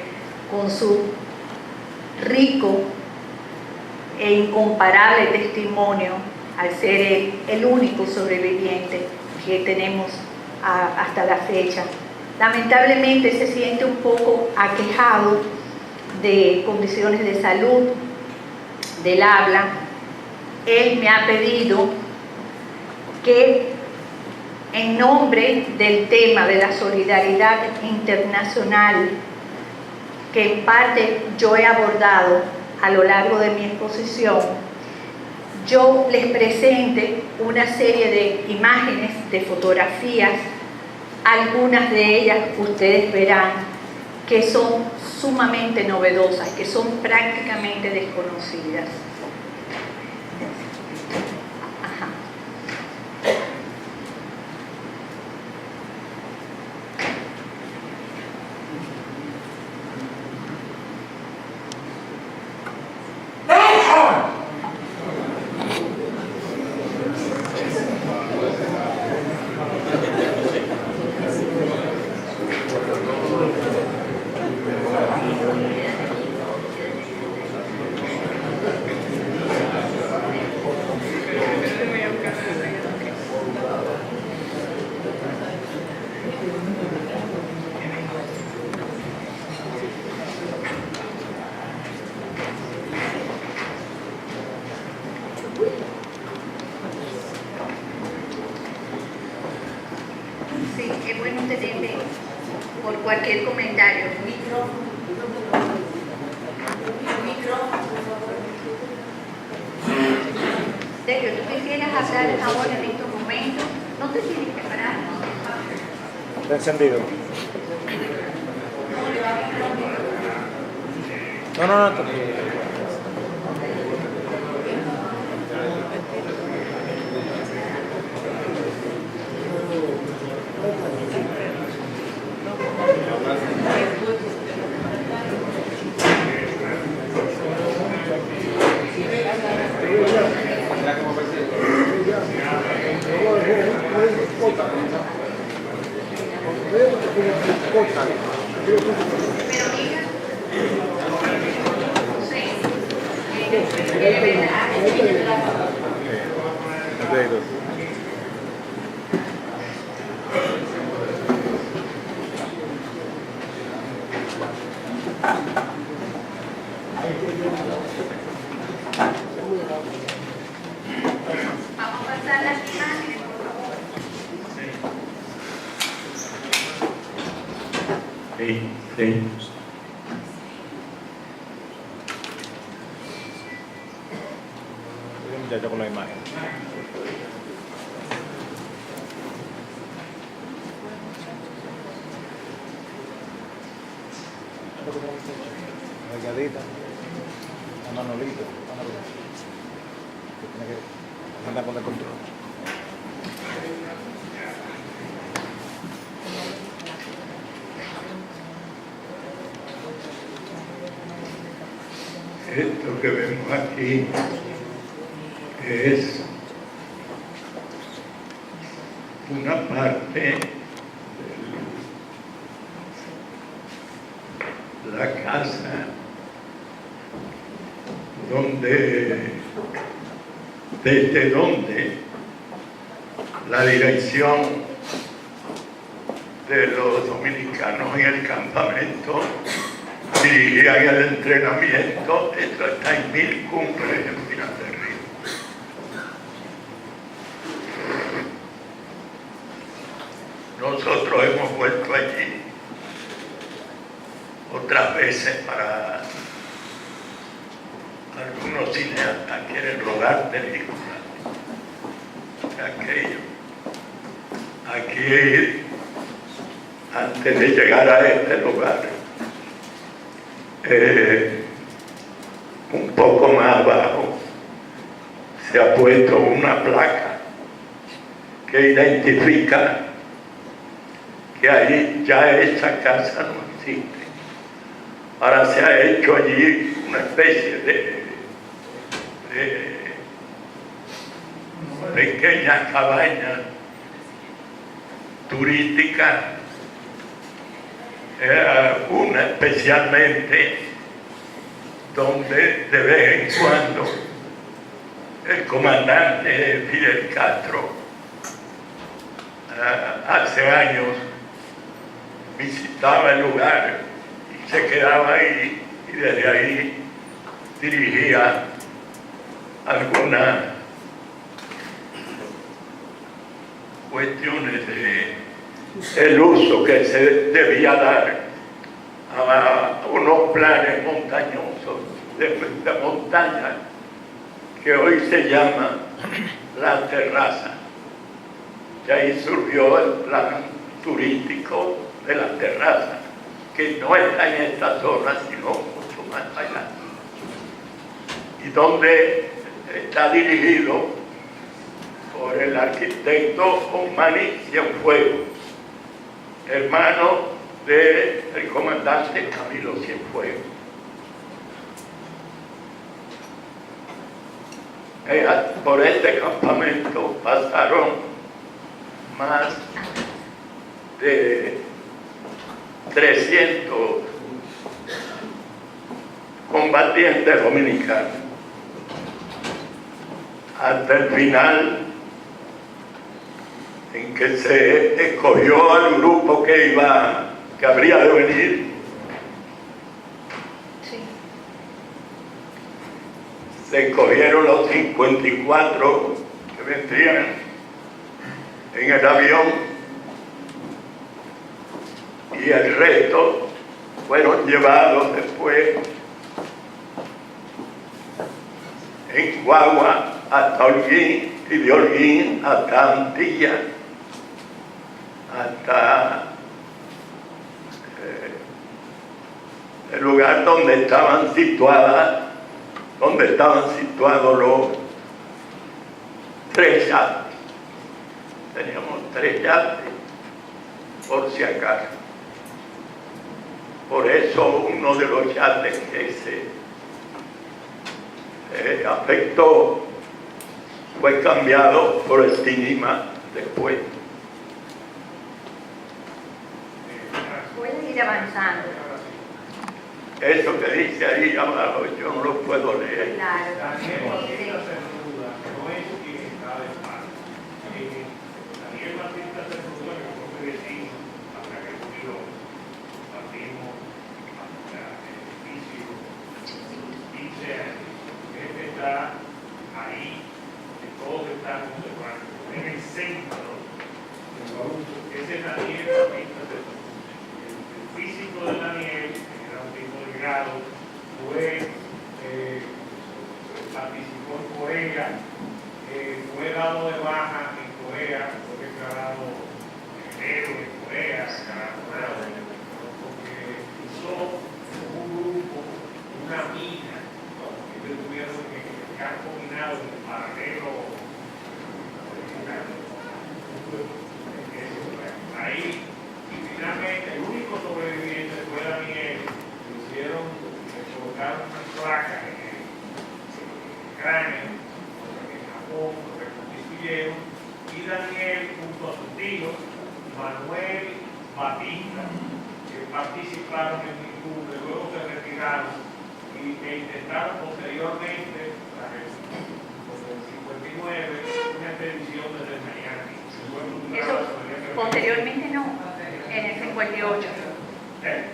con su rico e incomparable testimonio, al ser el único sobreviviente que tenemos hasta la fecha. Lamentablemente se siente un poco aquejado de condiciones de salud, del habla. Él me ha pedido que, en nombre del tema de la solidaridad internacional, que en parte yo he abordado a lo largo de mi exposición, yo les presente una serie de imágenes, de fotografías. Algunas de ellas ustedes verán que son sumamente novedosas, que son prácticamente desconocidas. Ajá. Sí, es bueno tenerle por cualquier comentario. Sergio, ¿tú quisieras hablar ahora en estos momentos? No te tienes que parar. Está encendido. No. Vamos a pasar las imágenes, por favor. Sí. Ya con la imagen. Delgadita. A Manolito. Que tiene que andar con el control. Esto que vemos aquí es una parte de la casa desde donde la dirección de los dominicanos en el campamento dirigían el entrenamiento. Esto está en 1000 Cumbres en Pinar del Río. Nosotros hemos vuelto allí otras veces para algunos cineastas quieren rodar películas de aquello. Aquí, antes de llegar a este lugar, un poco más abajo se ha puesto una placa que identifica que ahí ya esa casa no existe. Ahora se ha hecho allí una especie de pequeñas cabañas turísticas, una especialmente donde de vez en cuando el comandante Fidel Castro hace años visitaba el lugar y se quedaba ahí, y desde ahí dirigía algunas cuestiones del uso que se debía dar a unos planes montañosos de montañas que hoy se llama La Terraza. Y ahí surgió el plan turístico de La Terraza, que no está en esta zona, sino mucho más allá. Y donde está dirigido por el arquitecto Omani Cienfuegos, hermano del comandante Camilo Cienfuegos. Por este campamento pasaron más de 300 combatientes dominicanos, hasta el final en que se escogió al grupo que habría de venir. Sí. Se escogieron los 54 que vendrían en el avión y el resto fueron llevados después en guagua hasta Holguín y de Holguín hasta Antilla, hasta el lugar donde estaban situados los 3 yates. Teníamos 3 yates, por si acaso. Por eso uno de los yates que se afectó fue cambiado por el Tinima después. Pueden ir avanzando. Eso que dice ahí abajo yo no lo puedo leer. Claro. Daniel Batista Cernuda, que no es quien está de paz. Daniel Batista Cernuda, que fue mi vecino hasta que murió, partimos hasta el edificio 15 años. Este está ahí, que todos estamos observando, en el centro. Ese es Daniel Batista Cernuda. El físico de Daniel era un tipo de grado, participó en Corea, fue dado de baja en Corea, fue declarado héroe en Corea, porque hizo un grupo, una mina, que ellos tuvieron en el campo minado, en el paralelo, ahí, y finalmente el único sobreviviente fue Daniel. Colocaron unas placas en el cráneo, en Japón, lo reconstituyeron, y Daniel, junto a su tío, Manuel Batista, que participaron en el club, luego se retiraron e intentaron posteriormente, en el 59, una expedición desde Miami. Eso, posteriormente no, en el 58.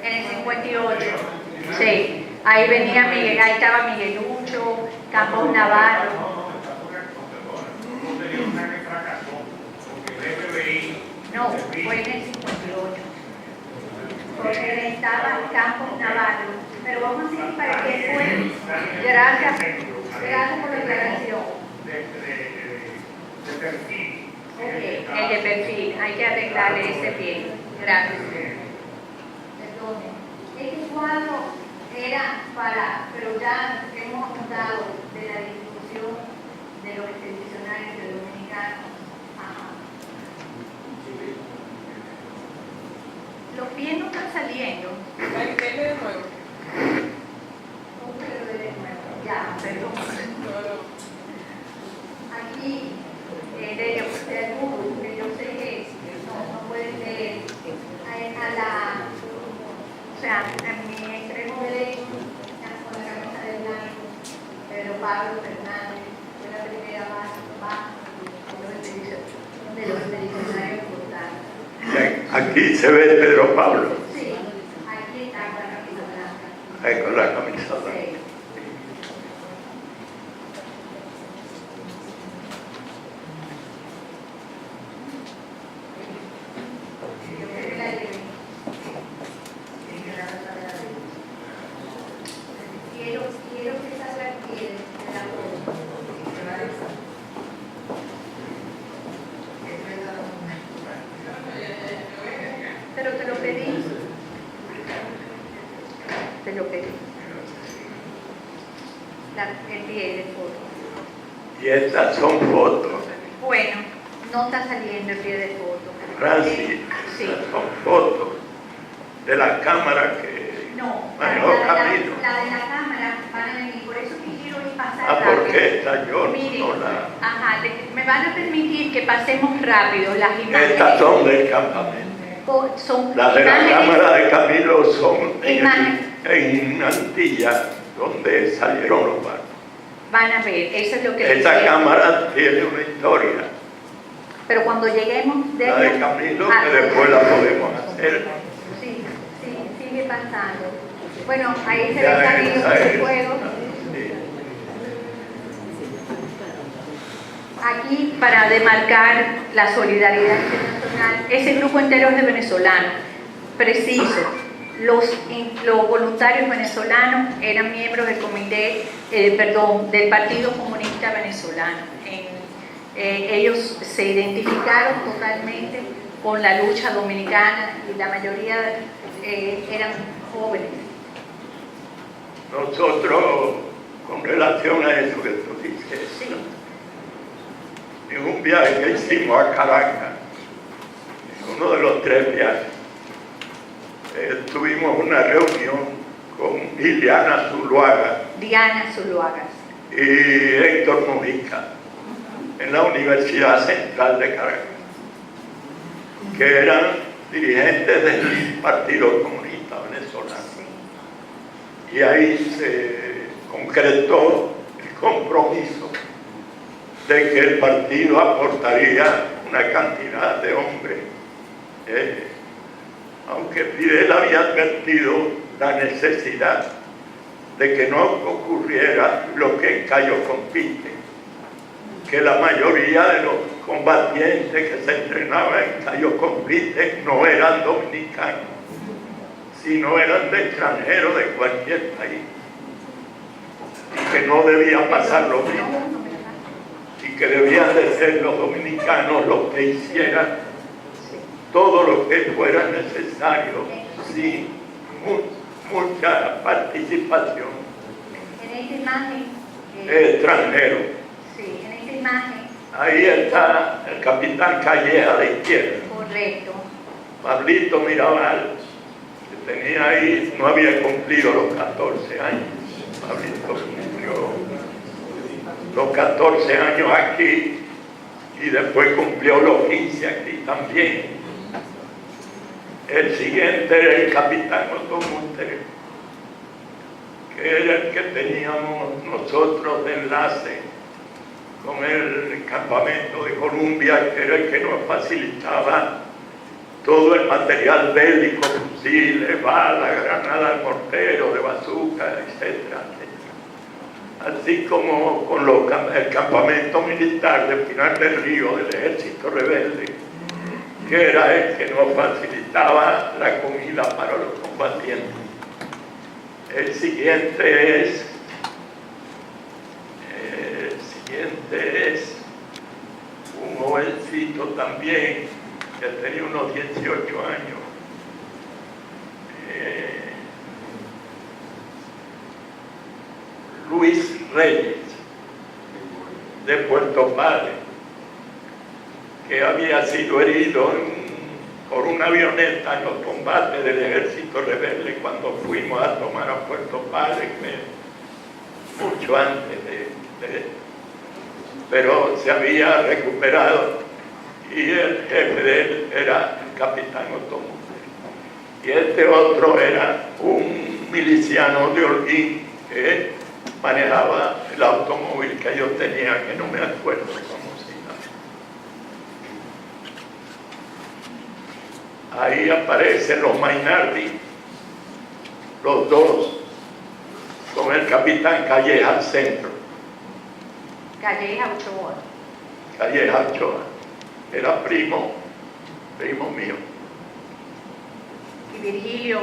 En el 58. Sí, ahí venía Miguel, ahí estaba Miguelucho, Campos Navarro. No, fue en el 58. Porque estaba Campos Navarro. Pero vamos a decir para qué fue. Gracias por la aclaración. De perfil. Ok, el de perfil, hay que arreglarle ese pie. Gracias. Perdone. Este cuadro era pero ya hemos apuntado de la distribución de los expedicionarios de los dominicanos. Ajá. Los pies no están saliendo. Dele de nuevo. ¿Cómo que lo de nuevo? Ya, perdón. Aquí, yo sé que no pueden leer o sea, en mi extremo derecho, con la camisa de blanco, Pedro Pablo Fernández, fue la primera base de los expedicionarios importantes. Aquí se ve Pedro Pablo. Sí, aquí está con la camisa blanca. Ahí con la camisa blanca. Sí. Quiero que salga aquí de la voz. pero te lo pedí. Te lo pedí. El pie de foto. Y estas son fotos. Bueno, no está saliendo el pie de foto. Francis, Sí. estas son fotos de la cámara que No, manejó Camilo. la de la cámara van a venir, por eso que quiero ir pasar Ah, rápido. porque esta yo Miren, no la... ajá, me van a permitir que pasemos rápido las imágenes. Estas son del campamento. Son Las de la imágenes- cámara de Camilo son Imagen. en Antilla, donde salieron los barcos. Van a ver, eso es lo que Esta les cámara tiene una historia, Pero cuando lleguemos la de Camilo, Ah, que después la podemos hacer. Sí, sigue pasando. Bueno, ahí se ve Ya Camilo esa con es. su juego. Sí. Aquí, para demarcar la solidaridad internacional, ese grupo entero es de venezolanos. Preciso, los voluntarios venezolanos eran miembros del del Partido Comunista Venezolano. Ellos se identificaron totalmente con la lucha dominicana y la mayoría eran jóvenes. Nosotros, con relación a eso que tú dices, Sí. en un viaje que hicimos a Caracas, en uno de los 3 viajes, tuvimos una reunión con Ileana Zuluaga Diana Zuluaga. y Héctor Mujica en la Universidad Central de Caracas, que eran dirigentes del Partido Comunista Venezolano. Sí. Y ahí se concretó el compromiso de que el partido aportaría una cantidad de hombres, aunque Fidel había advertido la necesidad de que no ocurriera lo que en Cayo Compite, que la mayoría de los combatientes que se entrenaban en Cayo Compite no eran dominicanos, sino eran de extranjeros de cualquier país, y que no debía pasar lo mismo, y que debían de ser los dominicanos los que hicieran todo lo que fuera necesario, sin mucha participación En esta imagen, extranjero. sí, en esta imagen, Ahí está el capitán Calleja a la izquierda, correcto. Pablito Mirabal, que tenía ahí, no había cumplido los 14 años. Pablito cumplió los 14 años aquí y después cumplió los 15 aquí también. El siguiente era el capitán Otto Montero, que era el que teníamos nosotros de enlace con el campamento de Colombia, que era el que nos facilitaba todo el material bélico, fusiles, balas, granadas, morteros, de bazooka, etcétera, etcétera. Así como con el campamento militar de Pinar del Río del Ejército Rebelde, que era el que nos facilitaba la comida para los combatientes. El siguiente es un jovencito también, que tenía unos 18 años. Luis Reyes, de Puerto Padre, que había sido herido por una avioneta en los combates del Ejército Rebelde cuando fuimos a tomar a Puerto Padre, mucho antes pero se había recuperado, y el jefe de él era el capitán Otto Montero. Y este otro era un miliciano de Holguín que manejaba el automóvil que ellos tenían, que no me acuerdo cómo se llama. Ahí aparecen los Mainardi, los dos, con el capitán Calleja al centro. Calleja Ochoa. Calleja Ochoa, era primo mío. Y Virgilio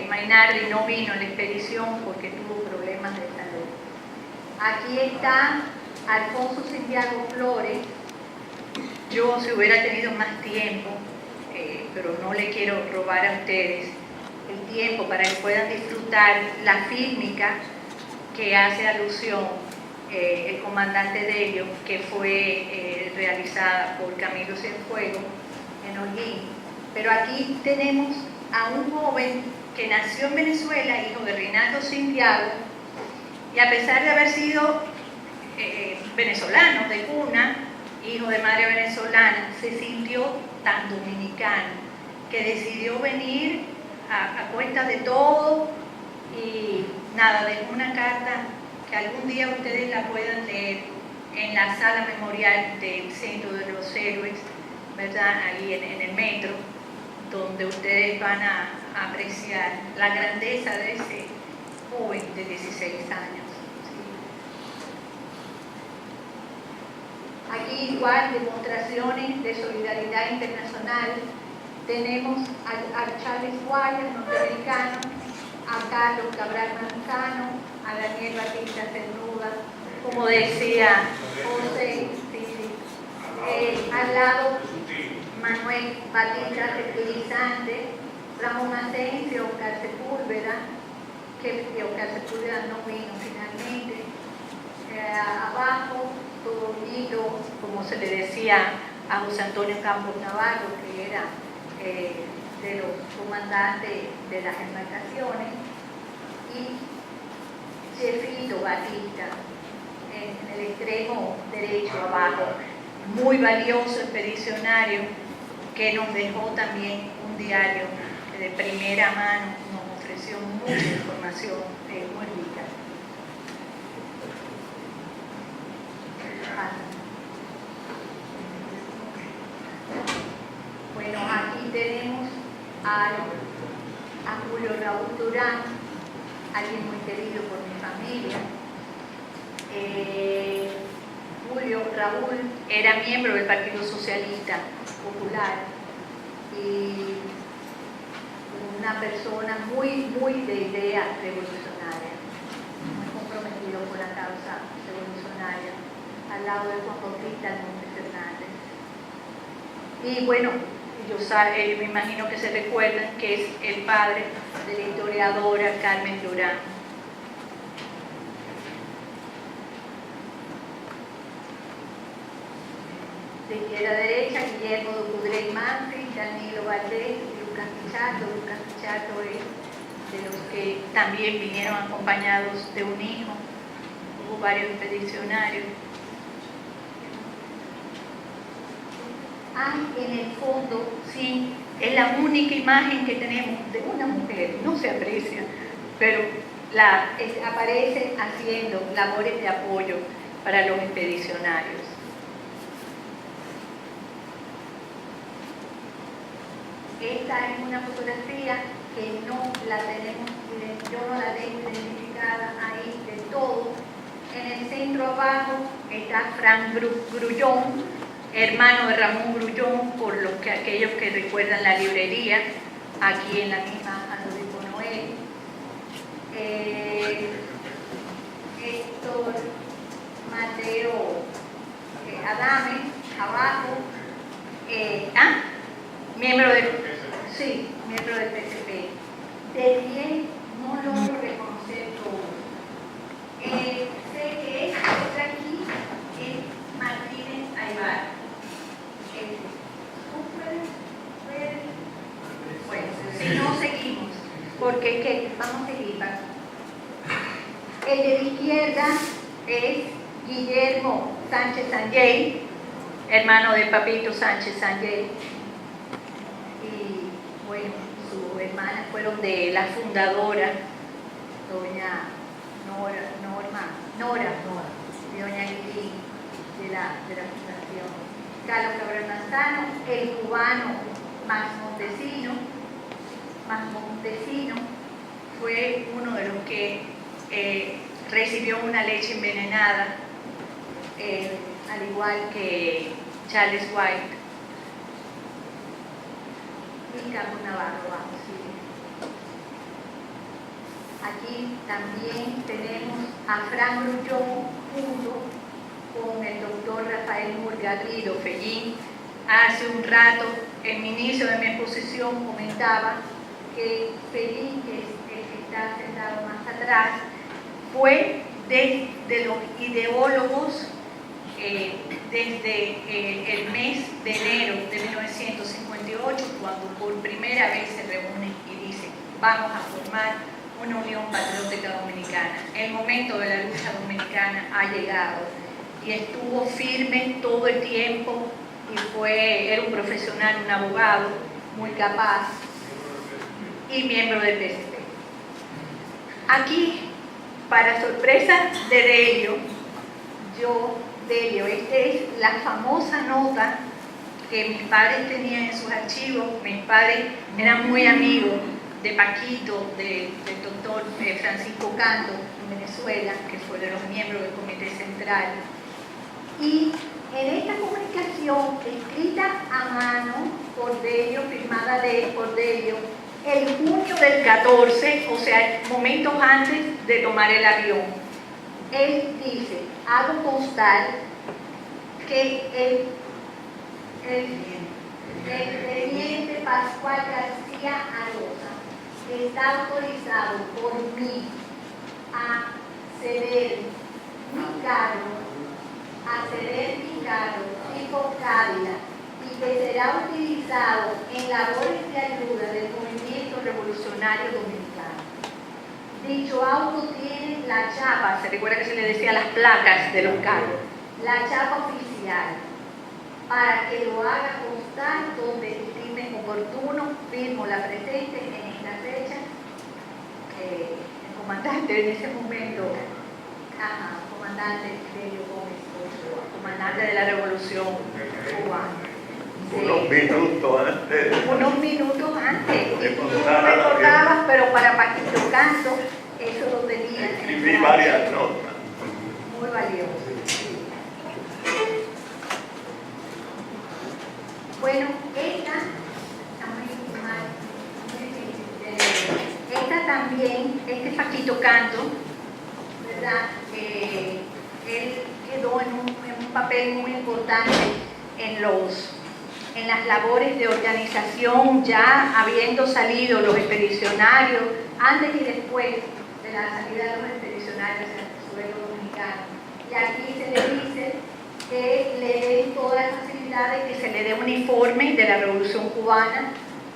Mainardi no vino a la expedición porque tuvo problemas de salud. Aquí está Alfonso Santiago Flores. Yo, si hubiera tenido más tiempo, pero no le quiero robar a ustedes el tiempo para que puedan disfrutar la fílmica que hace alusión el comandante Delio, que fue realizada por Camilo Cienfuegos en Holguín. Pero aquí tenemos a un joven que nació en Venezuela, hijo de Reinaldo Santiago, y a pesar de haber sido venezolano de cuna, hijo de madre venezolana, se sintió tan dominicano que decidió venir a cuenta de todo y nada, dejó una carta que algún día ustedes la puedan leer en la sala memorial del Centro de los Héroes, ¿verdad? Ahí en el metro, donde ustedes van a apreciar la grandeza de ese joven de 16 años. ¿Sí? Aquí igual demostraciones de solidaridad internacional. Tenemos a Charles Guayas, norteamericano, a Carlos Cabral Manzano, a Daniel Batista Cernuda, como decía José, al lado Manuel Batista Fertilizante, Ramón Asensio, Oscar Sepúlveda, que Oscar Sepúlveda no vino finalmente, abajo, Todolito, como se le decía a José Antonio Campos Navarro, que era de los comandantes de las embarcaciones, y Jefrito Batista en el extremo derecho abajo, muy valioso expedicionario que nos dejó también un diario que de primera mano nos ofreció mucha información muy rica. Bueno, aquí tenemos a Julio Raúl Durán, alguien muy querido por mi familia. Julio Raúl era miembro del Partido Socialista Popular y una persona muy de ideas revolucionarias, muy comprometido con la causa revolucionaria, al lado de Juan Bautista Montes Fernández. Y bueno, me imagino que se recuerdan que es el padre de la historiadora Carmen Durán. De izquierda a derecha, Guillermo de Cudrey Manfri, Danilo Valdés y Lucas Pichardo. Lucas Pichardo es de los que también vinieron acompañados de un hijo. Hubo varios expedicionarios. En el fondo, sí, es la única imagen que tenemos de una mujer, no se aprecia, pero aparece haciendo labores de apoyo para los expedicionarios. Esta es una fotografía que no la tenemos, yo no la tengo identificada ahí del todo. En el centro abajo está Frank Grullón, hermano de Ramón Grullón, por aquellos que recuerdan la librería, aquí en la misma Adolfo Noel. Héctor Mateo Adame, abajo, miembro del PSP. De bien no logro reconocer todo. Sé que esta de aquí es Martínez Aybar. Bueno, si no seguimos, porque ¿qué? Vamos a seguir. El de la izquierda es Guillermo Sánchez Sanjay, hermano de Papito Sánchez Sanjay. Y bueno, sus hermanas fueron de la fundadora, doña Nora, de doña Guilín, de la fundación. Carlos Cabral Manzano, el cubano Max Montesino fue uno de los que recibió una leche envenenada, al igual que Charles White y Carlos Navarro. Aquí también tenemos a Frank Grullón junto con el doctor Rafael Murgarrido Fellín. Hace un rato en mi inicio de mi exposición comentaba que Felipe, el que está sentado más atrás, fue de los ideólogos desde el mes de enero de 1958, cuando por primera vez se reúnen y dicen, vamos a formar una Unión Patriótica Dominicana. El momento de la lucha dominicana ha llegado y estuvo firme todo el tiempo y era un profesional, un abogado muy capaz y miembro del PSP. Aquí, para sorpresa de Delio, esta es la famosa nota que mis padres tenían en sus archivos. Mis padres eran muy amigos de Paquito, del doctor Francisco Canto en Venezuela, que fue de los miembros del Comité Central. Y en esta comunicación, escrita a mano por Delio, firmada por Delio, el junio del 14, o sea, momentos antes de tomar el avión, él dice, hago constar que el teniente Pascual García Arosa está autorizado por mí a ceder mi cargo tipo Cádila y que será utilizado en labores de ayuda del movimiento revolucionario dominicano. Dicho auto tiene la chapa, se recuerda que se le decía las placas de los carros, la chapa oficial, para que lo haga constar donde estime oportuno, firmo la presente en esta fecha. El comandante en ese momento, comandante Delio Gómez, comandante de la Revolución Cubana. Unos minutos antes. Unos minutos antes. Y tú no lo recordabas, pero para Paquito Canto, eso lo tenía. Escribí varias notas. Muy valioso. Bueno, esta también, este Paquito Canto, ¿verdad? Él quedó en un papel muy importante en las labores de organización, ya habiendo salido los expedicionarios, antes y después de la salida de los expedicionarios en el suelo dominicano. Y aquí se le dice que le den todas las facilidades, que se le dé uniforme de la Revolución Cubana,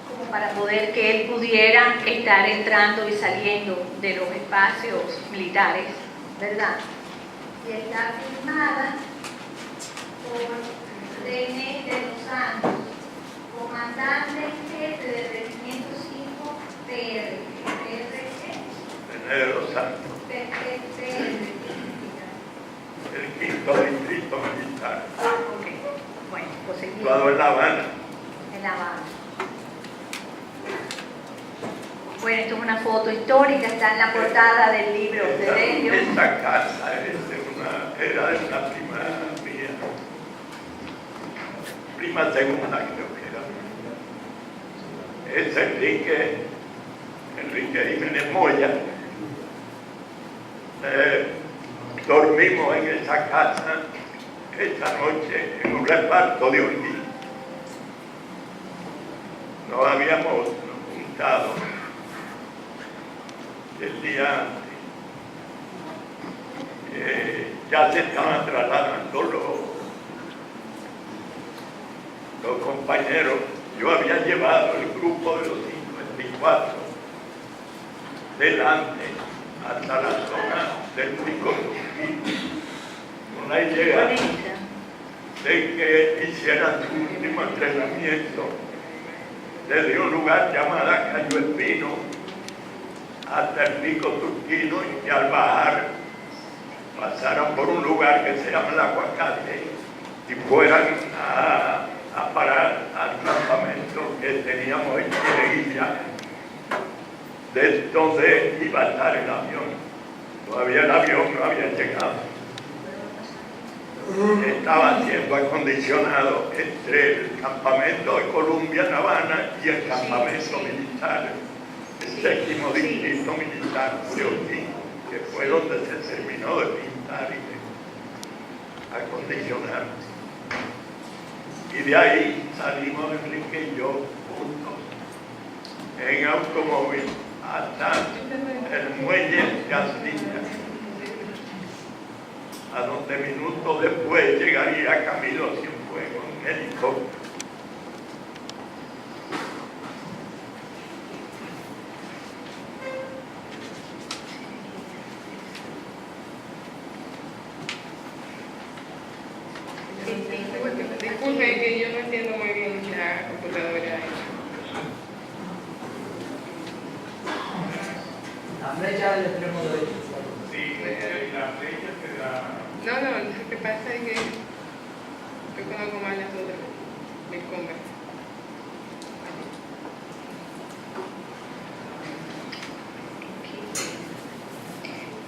como para poder que él pudiera estar entrando y saliendo de los espacios militares, ¿verdad? Y está firmada por René de los Santos, comandante jefe del Regimiento 5 PR. René de los Santos. El quinto distrito militar. Ok, bueno, pues seguimos. Situado en La Habana. En La Habana. Bueno, esto es una foto histórica, está en la portada del libro de Delio. Esta casa era de una prima mía. Prima segunda, creo que era. Es Enrique Jiménez Moya. Dormimos en esa casa esta noche en un reparto de un día. Nos habíamos juntado el día antes. Ya se estaban trasladando los compañeros. Yo había llevado el grupo de los 54 delante hasta la zona del Pico con la idea de que hicieran su último entrenamiento desde un lugar llamado Cayo Espino hasta el Pico Turquino, y que al bajar pasaran por un lugar que se llama el Aguacate y fueran a parar al campamento que teníamos en Chile, de donde iba a estar el avión. Todavía el avión no había llegado. Estaba siendo acondicionado entre el campamento de Columbia en La Habana y el campamento militar, el séptimo distrito militar, Curioquín, que fue donde se terminó de pintar y de acondicionar. Y de ahí salimos Enrique y yo juntos en automóvil hasta el muelle de Astilla, a donde minutos después llegaría Camilo Cienfuegos en helicóptero. Disculpe que yo no entiendo muy bien la computadora. La flecha del extremo derecho. Sí, la flecha que da. No, lo que pasa es que yo conozco más las otras. Disculpe.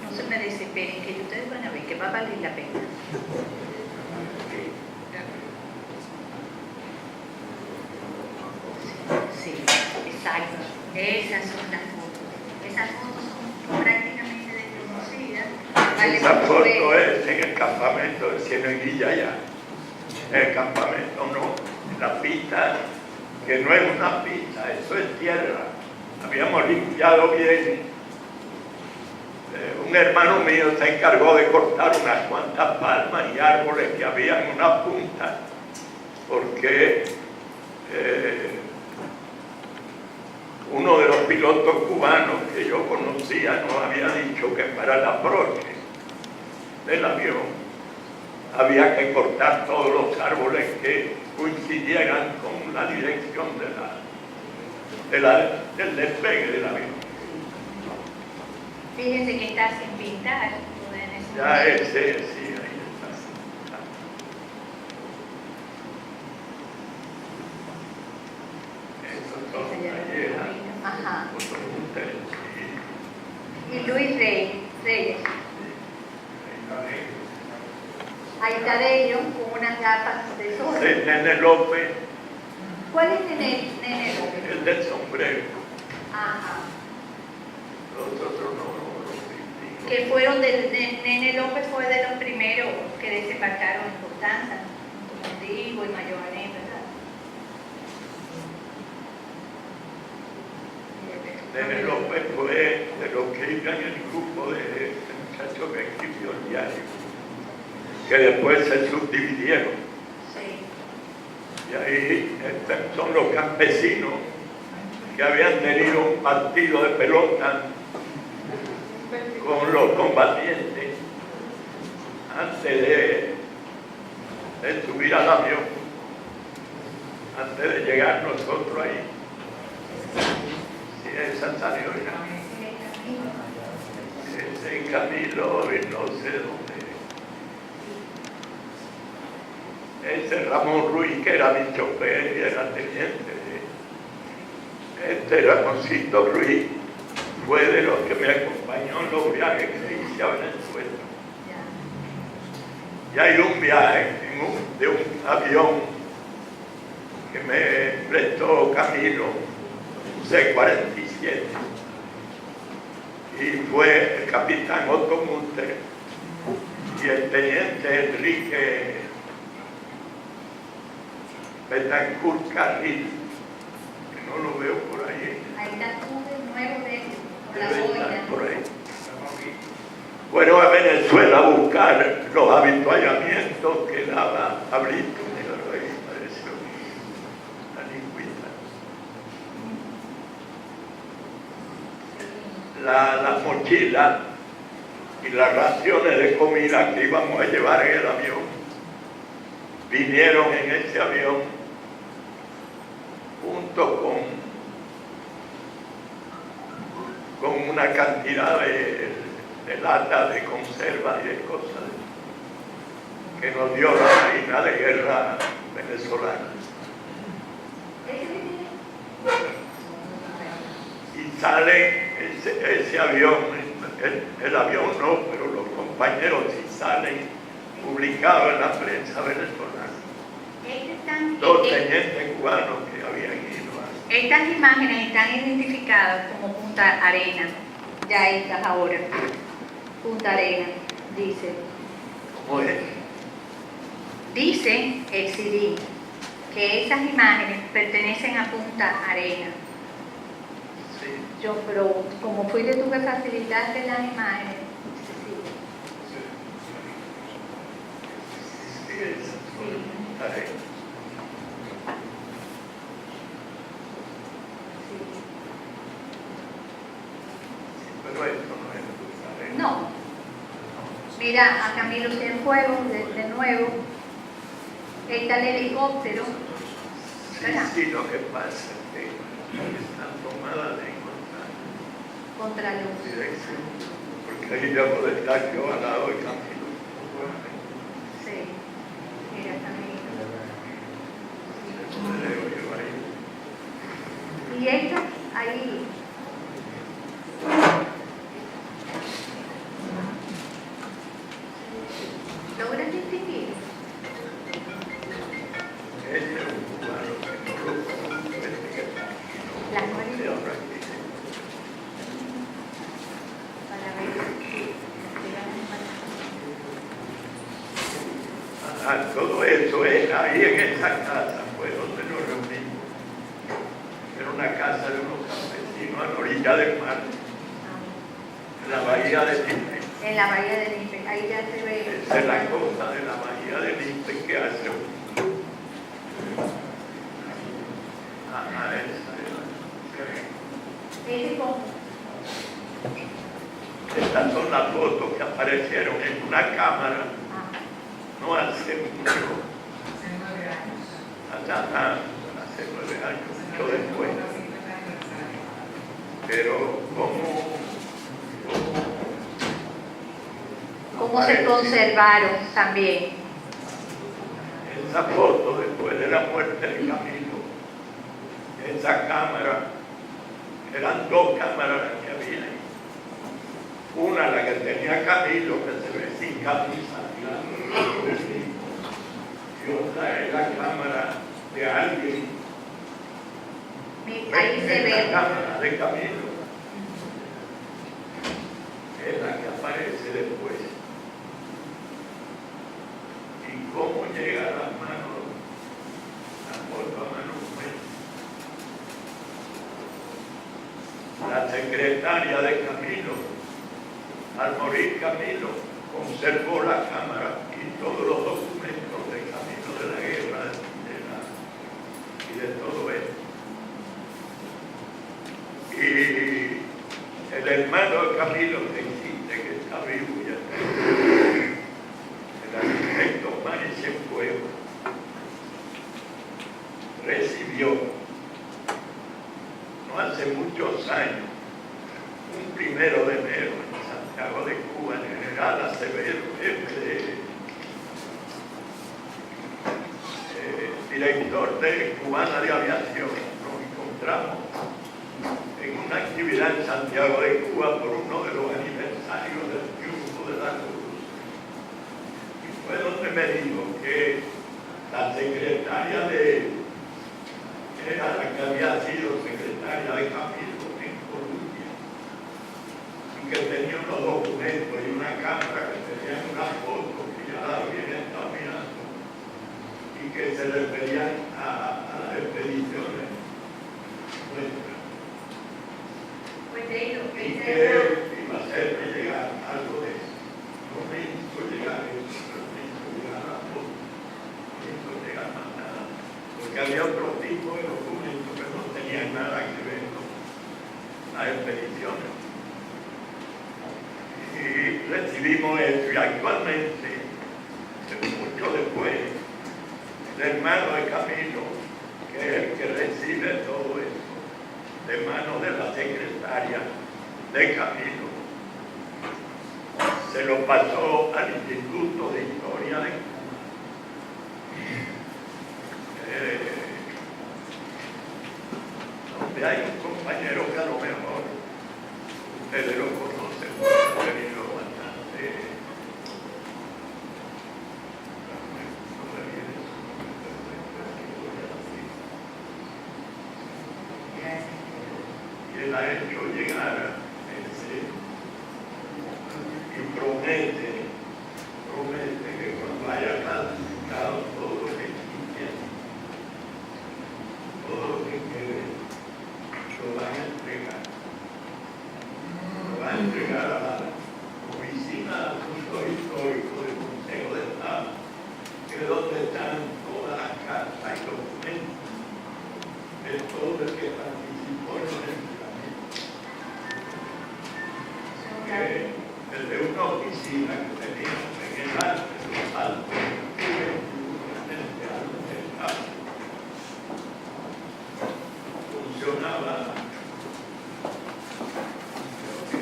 No se me desesperen, que ustedes van a ver que va a valer la pena. Sí, exacto. Esas son las fotos. Esas fotos son prácticamente desconocidas. Vale Esa mucho foto ver. es en el campamento de Cieneguilla ya. El campamento no, la pista, que no es una pista, eso es tierra. Habíamos limpiado bien. Un hermano mío se encargó de cortar unas cuantas palmas y árboles que había en una punta, porque uno de los pilotos cubanos que yo conocía nos había dicho que para el approche del avión había que cortar todos los árboles que coincidieran con la dirección del despegue del avión. Fíjense que está sin pintar. En ese Ya momento. ese, sí, ahí está. Esos son Esa ya ayer, era la Ajá. fotomontajes, sí. Y Luis Reyes. Ahí Ahí está de ellos con unas gafas de sol. El Nene López, ¿Cuál es Nene López? el del sombrero, Ajá. los otros no los distingo. Que fueron Nene López fue de los primeros que desembarcaron en Constanza, junto contigo y Mayobané, ¿verdad? Nene López fue de los que iban en el grupo de muchachos que escribió el diario, que después se subdividieron. Sí. Y ahí son los campesinos que habían tenido un partido de pelota con los combatientes antes de subir al avión, antes de llegar nosotros ahí. Sí, esa salió ya. Ese Camilo y no sé dónde. Ese Ramón Ruiz, que era mi chofer y era teniente. Este Ramoncito Ruiz fue de los que me acompañó en los viajes que hice a Venezuela. Y hay un viaje de un avión que me prestó Camilo, un C-47. Y fue el capitán Otto Munter y el teniente Enrique Betancourt Carril, que no lo veo por ahí. Ahí está todo de nuevo de ellos, con la Debe estar boina. por ahí. Fueron a Venezuela a buscar los habituallamientos que daba Abrito. Míralo ahí, pareció la lingüita. Las mochilas y las raciones de comida que íbamos a llevar en el avión vinieron en ese avión junto con una cantidad de latas de conserva y de cosas que nos dio la Marina de Guerra venezolana. Y sale ese avión, el avión no, pero los compañeros sí salen publicados en la prensa venezolana. Dos tenientes cubanos que habían ido a... Estas imágenes están identificadas como Punta Arena. Ya estas ahora. Punta Arena, dice. ¿Cómo es? Dice el CD. que esas imágenes pertenecen a Punta Arena. Sí. Pero como fuiste tú que facilitaste las imágenes, sí. Sí, eso. Punta Arena. Pero esto no es Punta Arena. No. Mira a Camilo Cienfuegos de nuevo. Ahí está el helicóptero. ¿Verdad? Sí, lo que pasa es que están tomadas en Contraluz. dirección, porque ahí ya puede estar yo al lado de Camilo. Sí. Mira Camilo. Eso leo yo ahí. Y esto ahí. ¿Logran distinguir? Ese es un cubano que no lo conozco, que Las no se mariposas. habla aquí. Para ver si Todo eso es ahí en esa casa, fue donde nos reunimos. Era una casa de unos campesinos a la orilla del mar, en la bahía de Limpe. en la bahía de Limpe, ahí ya se ve. Esa es la costa de la bahía de Limpe que hace Ese con Estas son las fotos que aparecieron en una cámara no hace mucho, hace 9 años, mucho después. Pero cómo se conservaron también. esa foto después de la muerte de Camilo, esa cámara, eran 2 cámaras las que había. Una, la que tenía Camilo, que se ve sin camisa, y otra es la cámara de alguien. Ahí se La ve. cámara de Camilo es la que aparece después. Y cómo llega a las manos, la foto a mano humana. La secretaria de Camilo, al morir Camilo, conservó la cámara y todos los documentos de Camilo de la guerra y de todo esto. Y el hermano de Camilo que existe, que está vivo ya, el arquitecto Manny Cienfuegos, recibió, no hace muchos años, un 1 de enero en Santiago de Cuba, el general Acevedo, jefe director de Cubana de Aviación. Nos encontramos en una actividad en Santiago de Cuba por uno de los aniversarios del triunfo de la Cruz. Y fue donde me dijo que la secretaria era la que había sido secretaria de Camilo en Colombia, y que tenía unos documentos y una cámara que tenían una foto que ya la habían estado mirando y que se referían a las expediciones nuestras. Pues de ello, Y que iba a hacerme llegar algo de eso. No me hizo llegar eso, pero me hizo llegar la foto, no me hizo llegar más nada, porque había otro tipo de documentos que no tenían nada que ver con las expediciones. Y recibimos esto, y actualmente, mucho después, el hermano de Camilo, que es el que recibe todo esto, de manos de la secretaria de Camilo, se lo pasó al Instituto de Historia de Cuba. Donde hay un compañero que a lo mejor ustedes lo conocen, porque ha venido bastante. Y él ha hecho llegar a ese y promete que cuando haya clasificado todo lo que existe, de todo el que participó en el entrenamiento. Desde una oficina que teníamos en el alto, funcionaba, creo que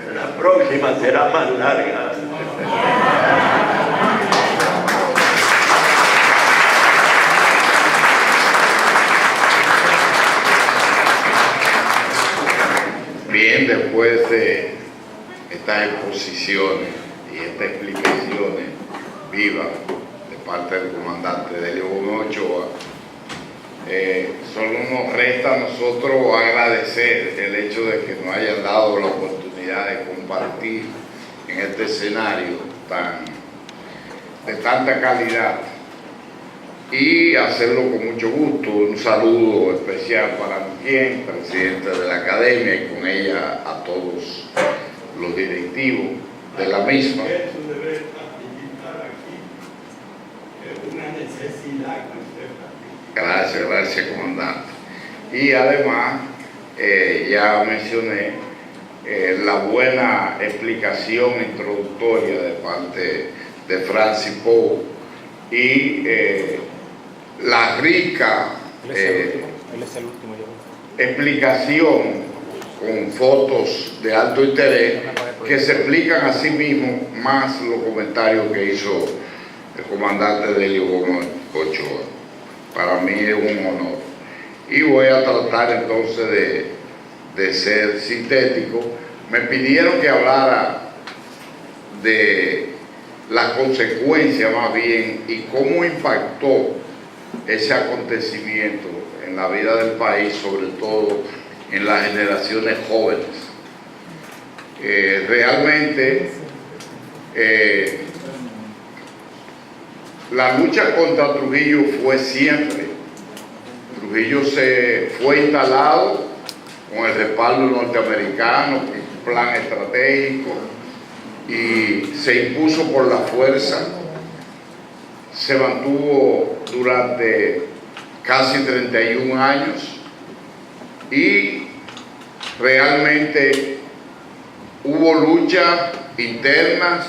era la próxima será más larga. Bien, después de estas exposiciones y estas explicaciones vivas de parte del comandante Delio Gómez Ochoa, solo nos resta a nosotros agradecer el hecho de que nos hayan dado la oportunidad de compartir en este escenario de tanta calidad y hacerlo con mucho gusto. Un saludo especial para Miguel, presidente de la academia, y con ella a todos los directivos de la misma. Eso debe participar aquí, es una necesidad que usted participe. Gracias, comandante. Y además, ya mencioné la buena explicación introductoria de parte de Francis Poe y la rica explicación con fotos de alto interés que se explican a sí mismos, más los comentarios que hizo el comandante Delio Gómez Ochoa. Para mí es un honor. Y voy a tratar entonces de ser sintético. Me pidieron que hablara de las consecuencias más bien y cómo impactó ese acontecimiento en la vida del país, sobre todo en las generaciones jóvenes. Realmente la lucha contra Trujillo fue siempre. Trujillo se fue instalado con el respaldo norteamericano, con un plan estratégico, y se impuso por la fuerza. Se mantuvo durante casi 31 años y realmente hubo luchas internas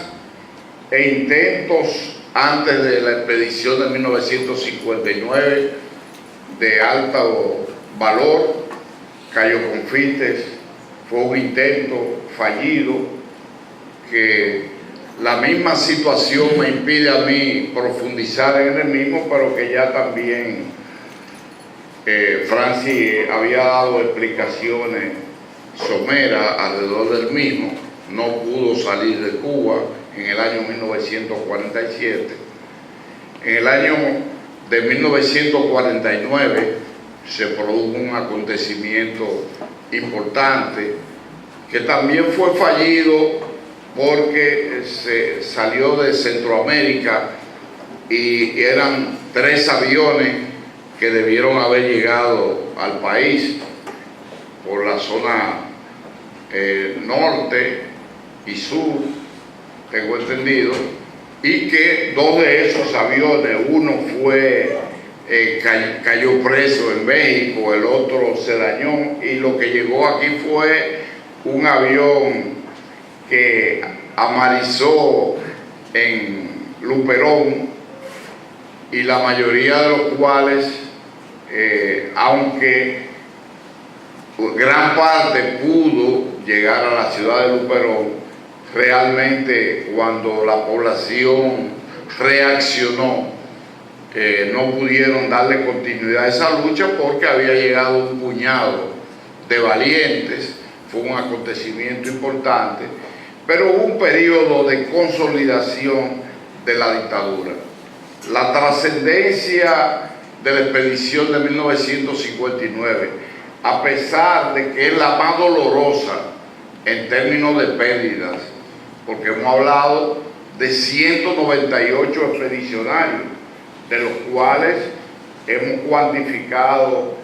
e intentos antes de la expedición de 1959 de alto valor. Cayo Confites fue un intento fallido que la misma situación me impide a mí profundizar en el mismo, pero que ya también Francis había dado explicaciones someras alrededor del mismo. No pudo salir de Cuba en el año 1947. En el año de 1949 se produjo un acontecimiento importante que también fue fallido porque se salió de Centroamérica y eran 3 aviones que debieron haber llegado al país por la zona norte y sur, tengo entendido, y que 2 de esos aviones, uno fue cayó preso en México, el otro se dañó, y lo que llegó aquí fue un avión que amarizó en Luperón, y la mayoría de los cuales, aunque gran parte pudo llegar a la ciudad de Luperón, realmente cuando la población reaccionó, no pudieron darle continuidad a esa lucha porque había llegado un puñado de valientes. Fue un acontecimiento importante, pero hubo un periodo de consolidación de la dictadura. La trascendencia de la expedición de 1959, a pesar de que es la más dolorosa en términos de pérdidas, porque hemos hablado de 198 expedicionarios, de los cuales hemos cuantificado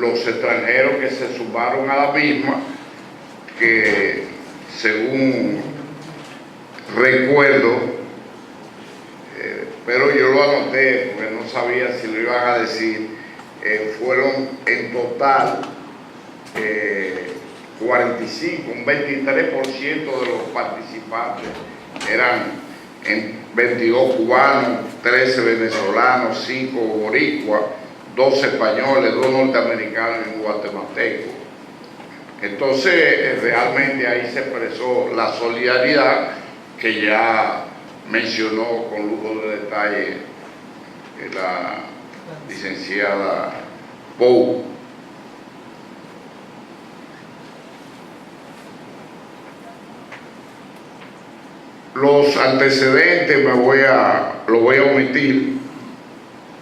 los extranjeros que se sumaron a la misma, que según recuerdo, pero yo lo anoté porque no sabía si lo iban a decir, fueron en total 45, un 23% de los participantes eran 22 cubanos, 13 venezolanos, 5 boricuas, 2 españoles, 2 norteamericanos y un guatemalteco. Entonces, realmente ahí se expresó la solidaridad que ya mencionó con lujo de detalle la licenciada Pou. Los antecedentes lo voy a omitir.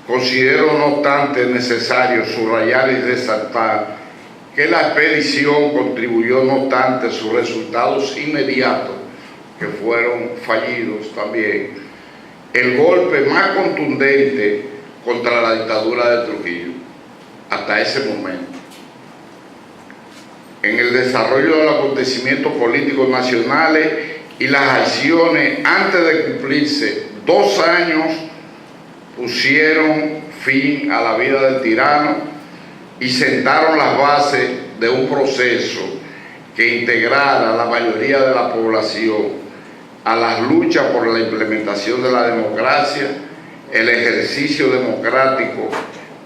Considero no obstante necesario subrayar y resaltar que la expedición contribuyó no obstante a sus resultados inmediatos, que fueron fallidos también, el golpe más contundente contra la dictadura de Trujillo hasta ese momento. En el desarrollo de los acontecimientos políticos nacionales y las acciones antes de cumplirse 2 años pusieron fin a la vida del tirano y sentaron las bases de un proceso que integrara a la mayoría de la población a las luchas por la implementación de la democracia, el ejercicio democrático,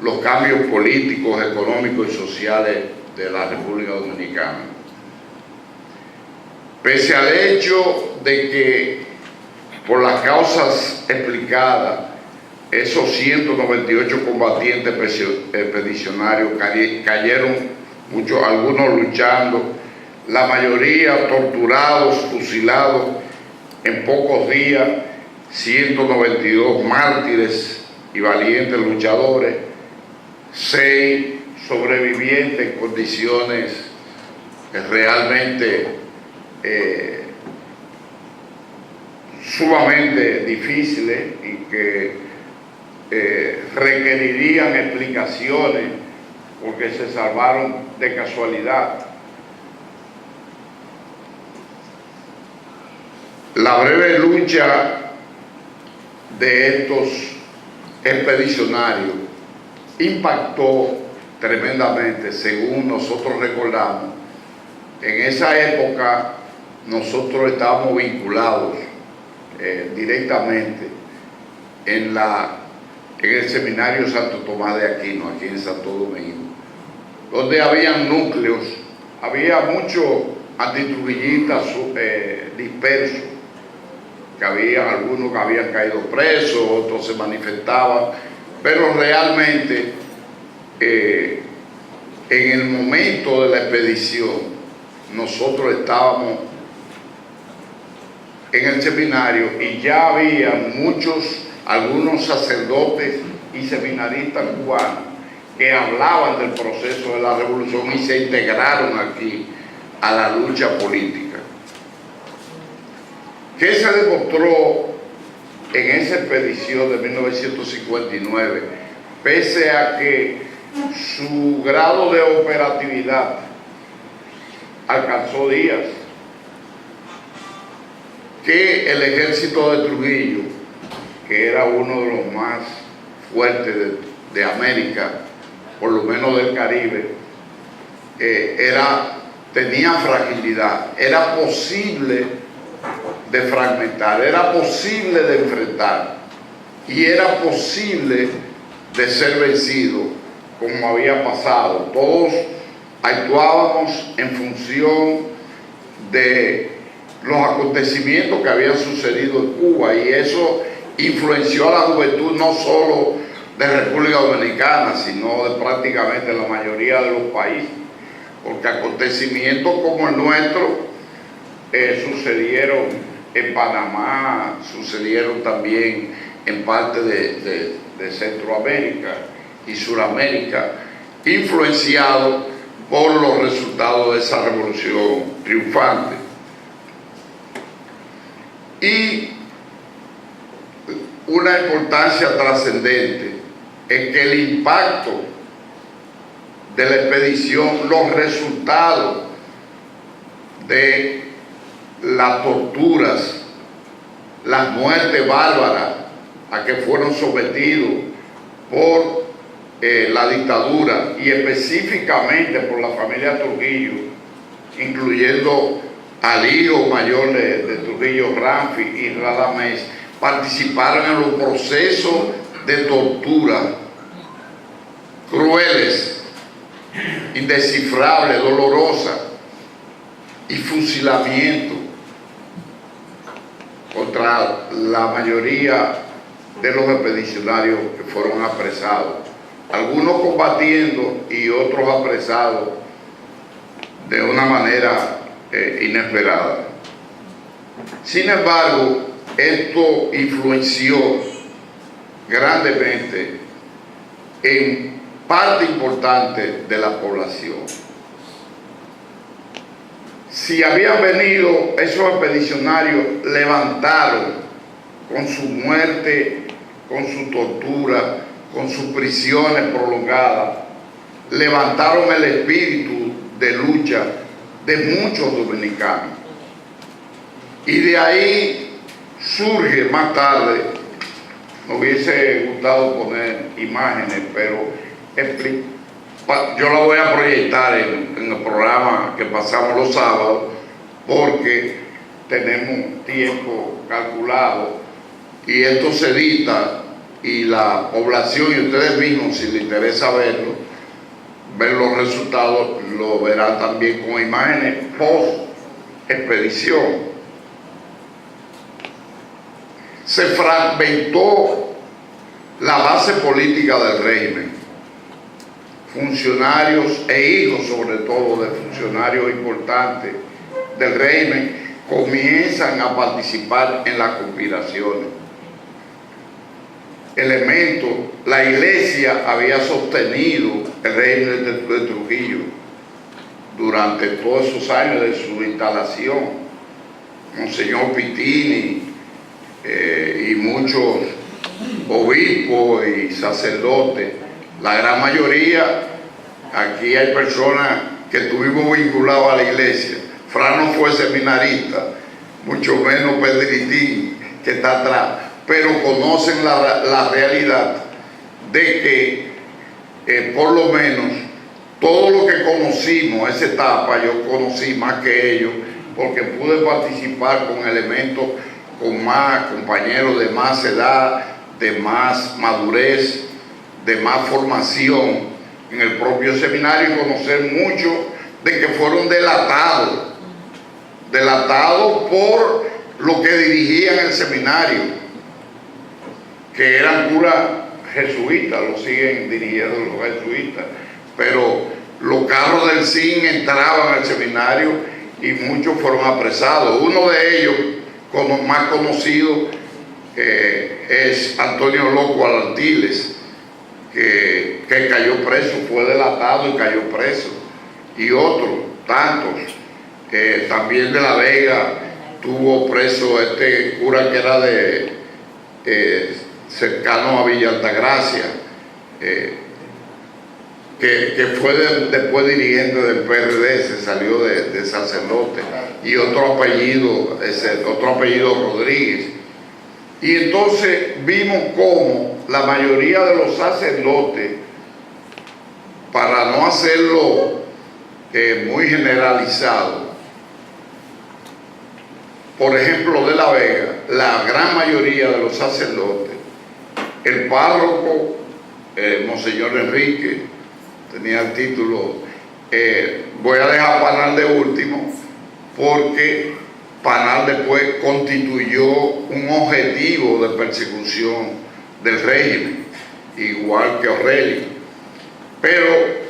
los cambios políticos, económicos y sociales de la República Dominicana. Pese al hecho de que, por las causas explicadas, esos 198 combatientes expedicionarios cayeron, muchos, algunos luchando, la mayoría torturados, fusilados en pocos días, 192 mártires y valientes luchadores, 6 sobrevivientes en condiciones realmente sumamente difíciles y que requerirían explicaciones porque se salvaron de casualidad. La breve lucha de estos expedicionarios impactó tremendamente, según nosotros recordamos. En esa época nosotros estábamos vinculados directamente en el seminario Santo Tomás de Aquino, aquí en Santo Domingo, donde habían núcleos, había muchos antitrujillistas dispersos, que había algunos que habían caído presos, otros se manifestaban, pero realmente en el momento de la expedición nosotros estábamos en el seminario y ya había algunos sacerdotes y seminaristas cubanos que hablaban del proceso de la revolución y se integraron aquí a la lucha política. ¿Qué se demostró en esa expedición de 1959? Pese a que su grado de operatividad alcanzó días, que el ejército de Trujillo, que era uno de los más fuertes de América, por lo menos del Caribe, tenía fragilidad, era posible de fragmentar, era posible de enfrentar y era posible de ser vencido, como había pasado. Todos actuábamos en función de los acontecimientos que habían sucedido en Cuba y eso influenció a la juventud no solo de República Dominicana, sino de prácticamente la mayoría de los países, porque acontecimientos como el nuestro sucedieron en Panamá, sucedieron también en parte de Centroamérica y Suramérica, influenciados por los resultados de esa revolución triunfante. Y una importancia trascendente es que el impacto de la expedición los resultados de las torturas, las muertes bárbaras a que fueron sometidos por la dictadura y específicamente por la familia Trujillo, incluyendo al hijo mayor de Trujillo, Ramfi y Radamés, participaron en los procesos de tortura crueles, indescifrables, dolorosas y fusilamiento contra la mayoría de los expedicionarios que fueron apresados, algunos combatiendo y otros apresados de una manera inesperada. Sin embargo, esto influenció grandemente en parte importante de la población. Si habían venido esos expedicionarios, levantaron con su muerte, con su tortura, con sus prisiones prolongadas, levantaron el espíritu de lucha de muchos dominicanos. Y de ahí surge más tarde, me hubiese gustado poner imágenes, pero yo la voy a proyectar en el programa que pasamos los sábados, porque tenemos tiempo calculado y esto se edita y la población y ustedes mismos, si les interesa verlo, ver los resultados, lo verán también con imágenes post expedición. Se fragmentó la base política del régimen. Funcionarios e hijos, sobre todo de funcionarios importantes del régimen, comienzan a participar en las conspiraciones. Elementos, la iglesia había sostenido el régimen de Trujillo durante todos esos años de su instalación. Monseñor Pitini y muchos obispos y sacerdotes, la gran mayoría, aquí hay personas que estuvimos vinculados a la iglesia. Fran no fue seminarista, mucho menos Pedritín, que está atrás, pero conocen la realidad de que por lo menos todo lo que conocimos, esa etapa, yo conocí más que ellos, porque pude participar con elementos, con más compañeros de más edad, de más madurez, de más formación en el propio seminario, y conocer mucho de que fueron delatados por lo que dirigían el seminario, que eran curas jesuitas, lo siguen dirigiendo los jesuitas, pero los carros del CIN entraban al seminario y muchos fueron apresados. Uno de ellos, más conocido, es Antonio Loco Alantiles, que cayó preso, fue delatado y cayó preso, y otros tantos. También de La Vega tuvo preso este cura que era cercano a Villa Altagracia, que fue después dirigente del PRD, se salió de sacerdote, y otro apellido Rodríguez. Y entonces vimos cómo la mayoría de los sacerdotes, para no hacerlo muy generalizado, por ejemplo de La Vega, la gran mayoría de los sacerdotes, el párroco, Monseñor Enrique, tenía el título, voy a dejar Panal de último, porque Panal después constituyó un objetivo de persecución del régimen, igual que Aurelio. Pero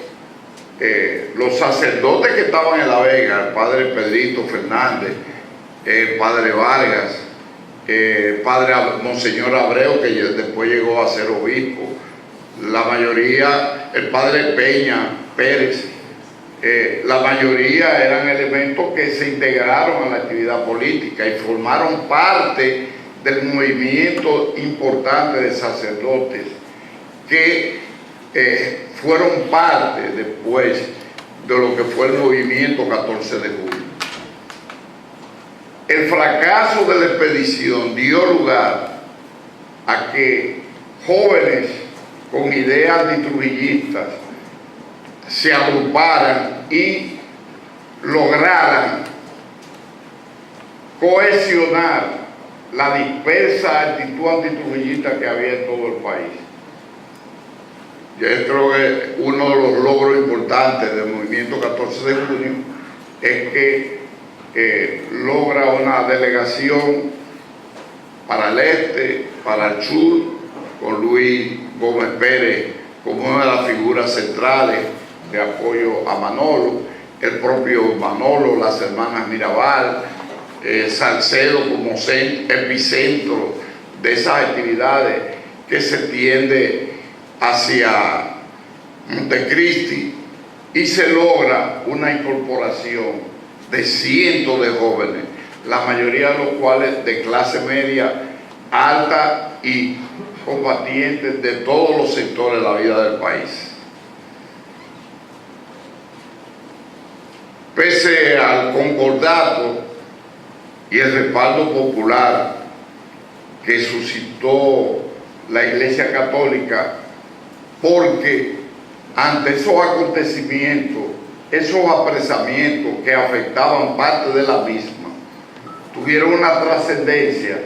los sacerdotes que estaban en La Vega, el padre Pedrito Fernández, el padre Vargas, padre Monseñor Abreu, que después llegó a ser obispo, la mayoría, el padre Peña Pérez, la mayoría eran elementos que se integraron a la actividad política y formaron parte del movimiento importante de sacerdotes que fueron parte después de lo que fue el movimiento 14 de julio. El fracaso de la expedición dio lugar a que jóvenes con ideas antitrujillistas se agruparan y lograran cohesionar la dispersa actitud antitrujillista que había en todo el país. Yo creo que uno de los logros importantes del movimiento 14 de junio es que logra una delegación para el este, para el sur, con Luis Gómez Pérez como una de las figuras centrales de apoyo a Manolo, el propio Manolo, las hermanas Mirabal, Salcedo como epicentro de esas actividades que se tiende hacia Montecristi, y se logra una incorporación de cientos de jóvenes, la mayoría de los cuales de clase media alta y combatientes de todos los sectores de la vida del país. Pese al concordato y el respaldo popular que suscitó la Iglesia Católica, porque ante esos acontecimientos, esos apresamientos que afectaban parte de la misma, tuvieron una trascendencia,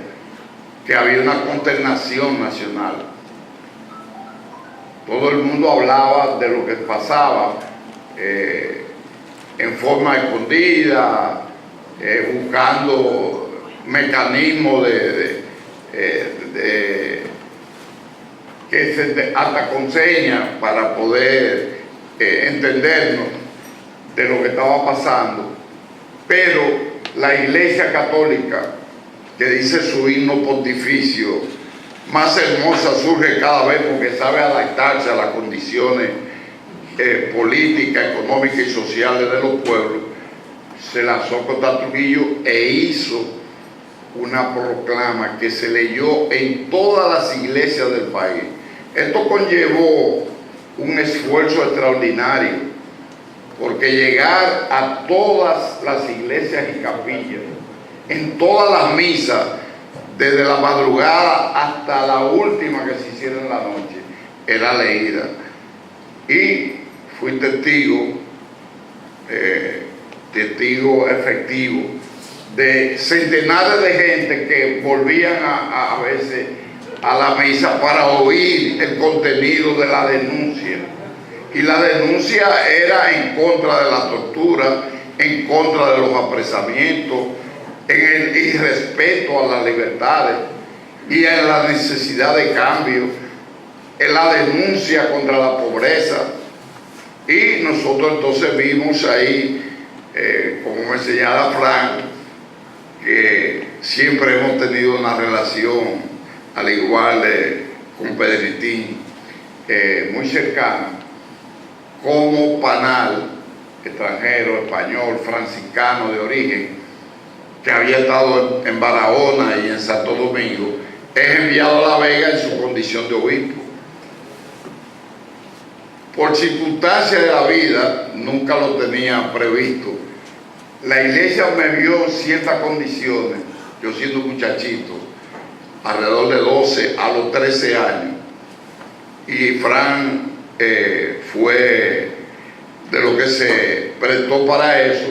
que había una consternación nacional. Todo el mundo hablaba de lo que pasaba en forma escondida, buscando mecanismos hasta con señas para poder entendernos de lo que estaba pasando. Pero la Iglesia Católica, que dice su himno pontificio, más hermosa surge cada vez porque sabe adaptarse a las condiciones políticas, económicas y sociales de los pueblos, se lanzó contra Trujillo e hizo una proclama que se leyó en todas las iglesias del país. Esto conllevó un esfuerzo extraordinario, porque llegar a todas las iglesias y capillas, en todas las misas, desde la madrugada hasta la última que se hiciera en la noche, era leída. Y fui testigo efectivo de centenares de gente que volvían a veces a la misa para oír el contenido de la denuncia. Y la denuncia era en contra de la tortura, en contra de los apresamientos, en el irrespeto a las libertades y en la necesidad de cambio, en la denuncia contra la pobreza. Y nosotros entonces vimos ahí, como me señala Frank, que siempre hemos tenido una relación, al igual con Pedritín, muy cercana, como Panal, extranjero, español, franciscano de origen, que había estado en Barahona y en Santo Domingo, es enviado a La Vega en su condición de obispo. Por circunstancias de la vida, nunca lo tenía previsto. La iglesia me vio en ciertas condiciones, yo siendo muchachito, alrededor de 12 a los 13 años, y Fran fue de lo que se prestó para eso.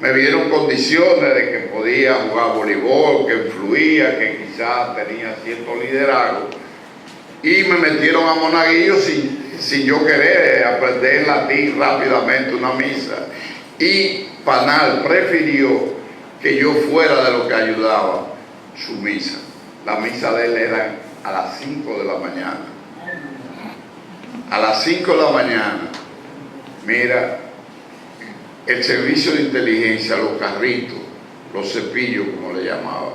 Me vieron condiciones de que podía jugar voleibol, que influía, que quizás tenía cierto liderazgo, y me metieron a Monaguillo sin yo querer aprender en latín rápidamente una misa. Y Panal prefirió que yo fuera de lo que ayudaba su misa. La misa de él era a las 5 de la mañana. A las 5 de la mañana, mira, el servicio de inteligencia, los carritos, los cepillos, como le llamaba,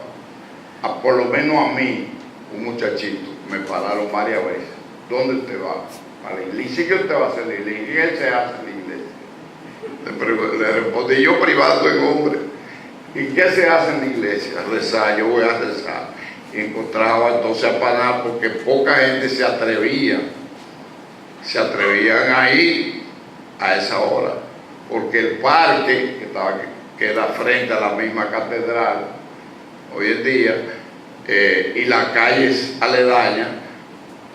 por lo menos a mí, un muchachito, me pararon varias veces. ¿Dónde usted va? A la iglesia. ¿Qué usted va a hacer en la iglesia? ¿Qué se hace en la iglesia? Le respondí yo, privado en hombre. ¿Y qué se hace en la iglesia? Rezar, yo voy a rezar. Y encontraba entonces a Panal, porque poca gente se atrevía se atrevían a ir a esa hora, porque el parque que queda frente a la misma catedral hoy en día, y las calles aledañas,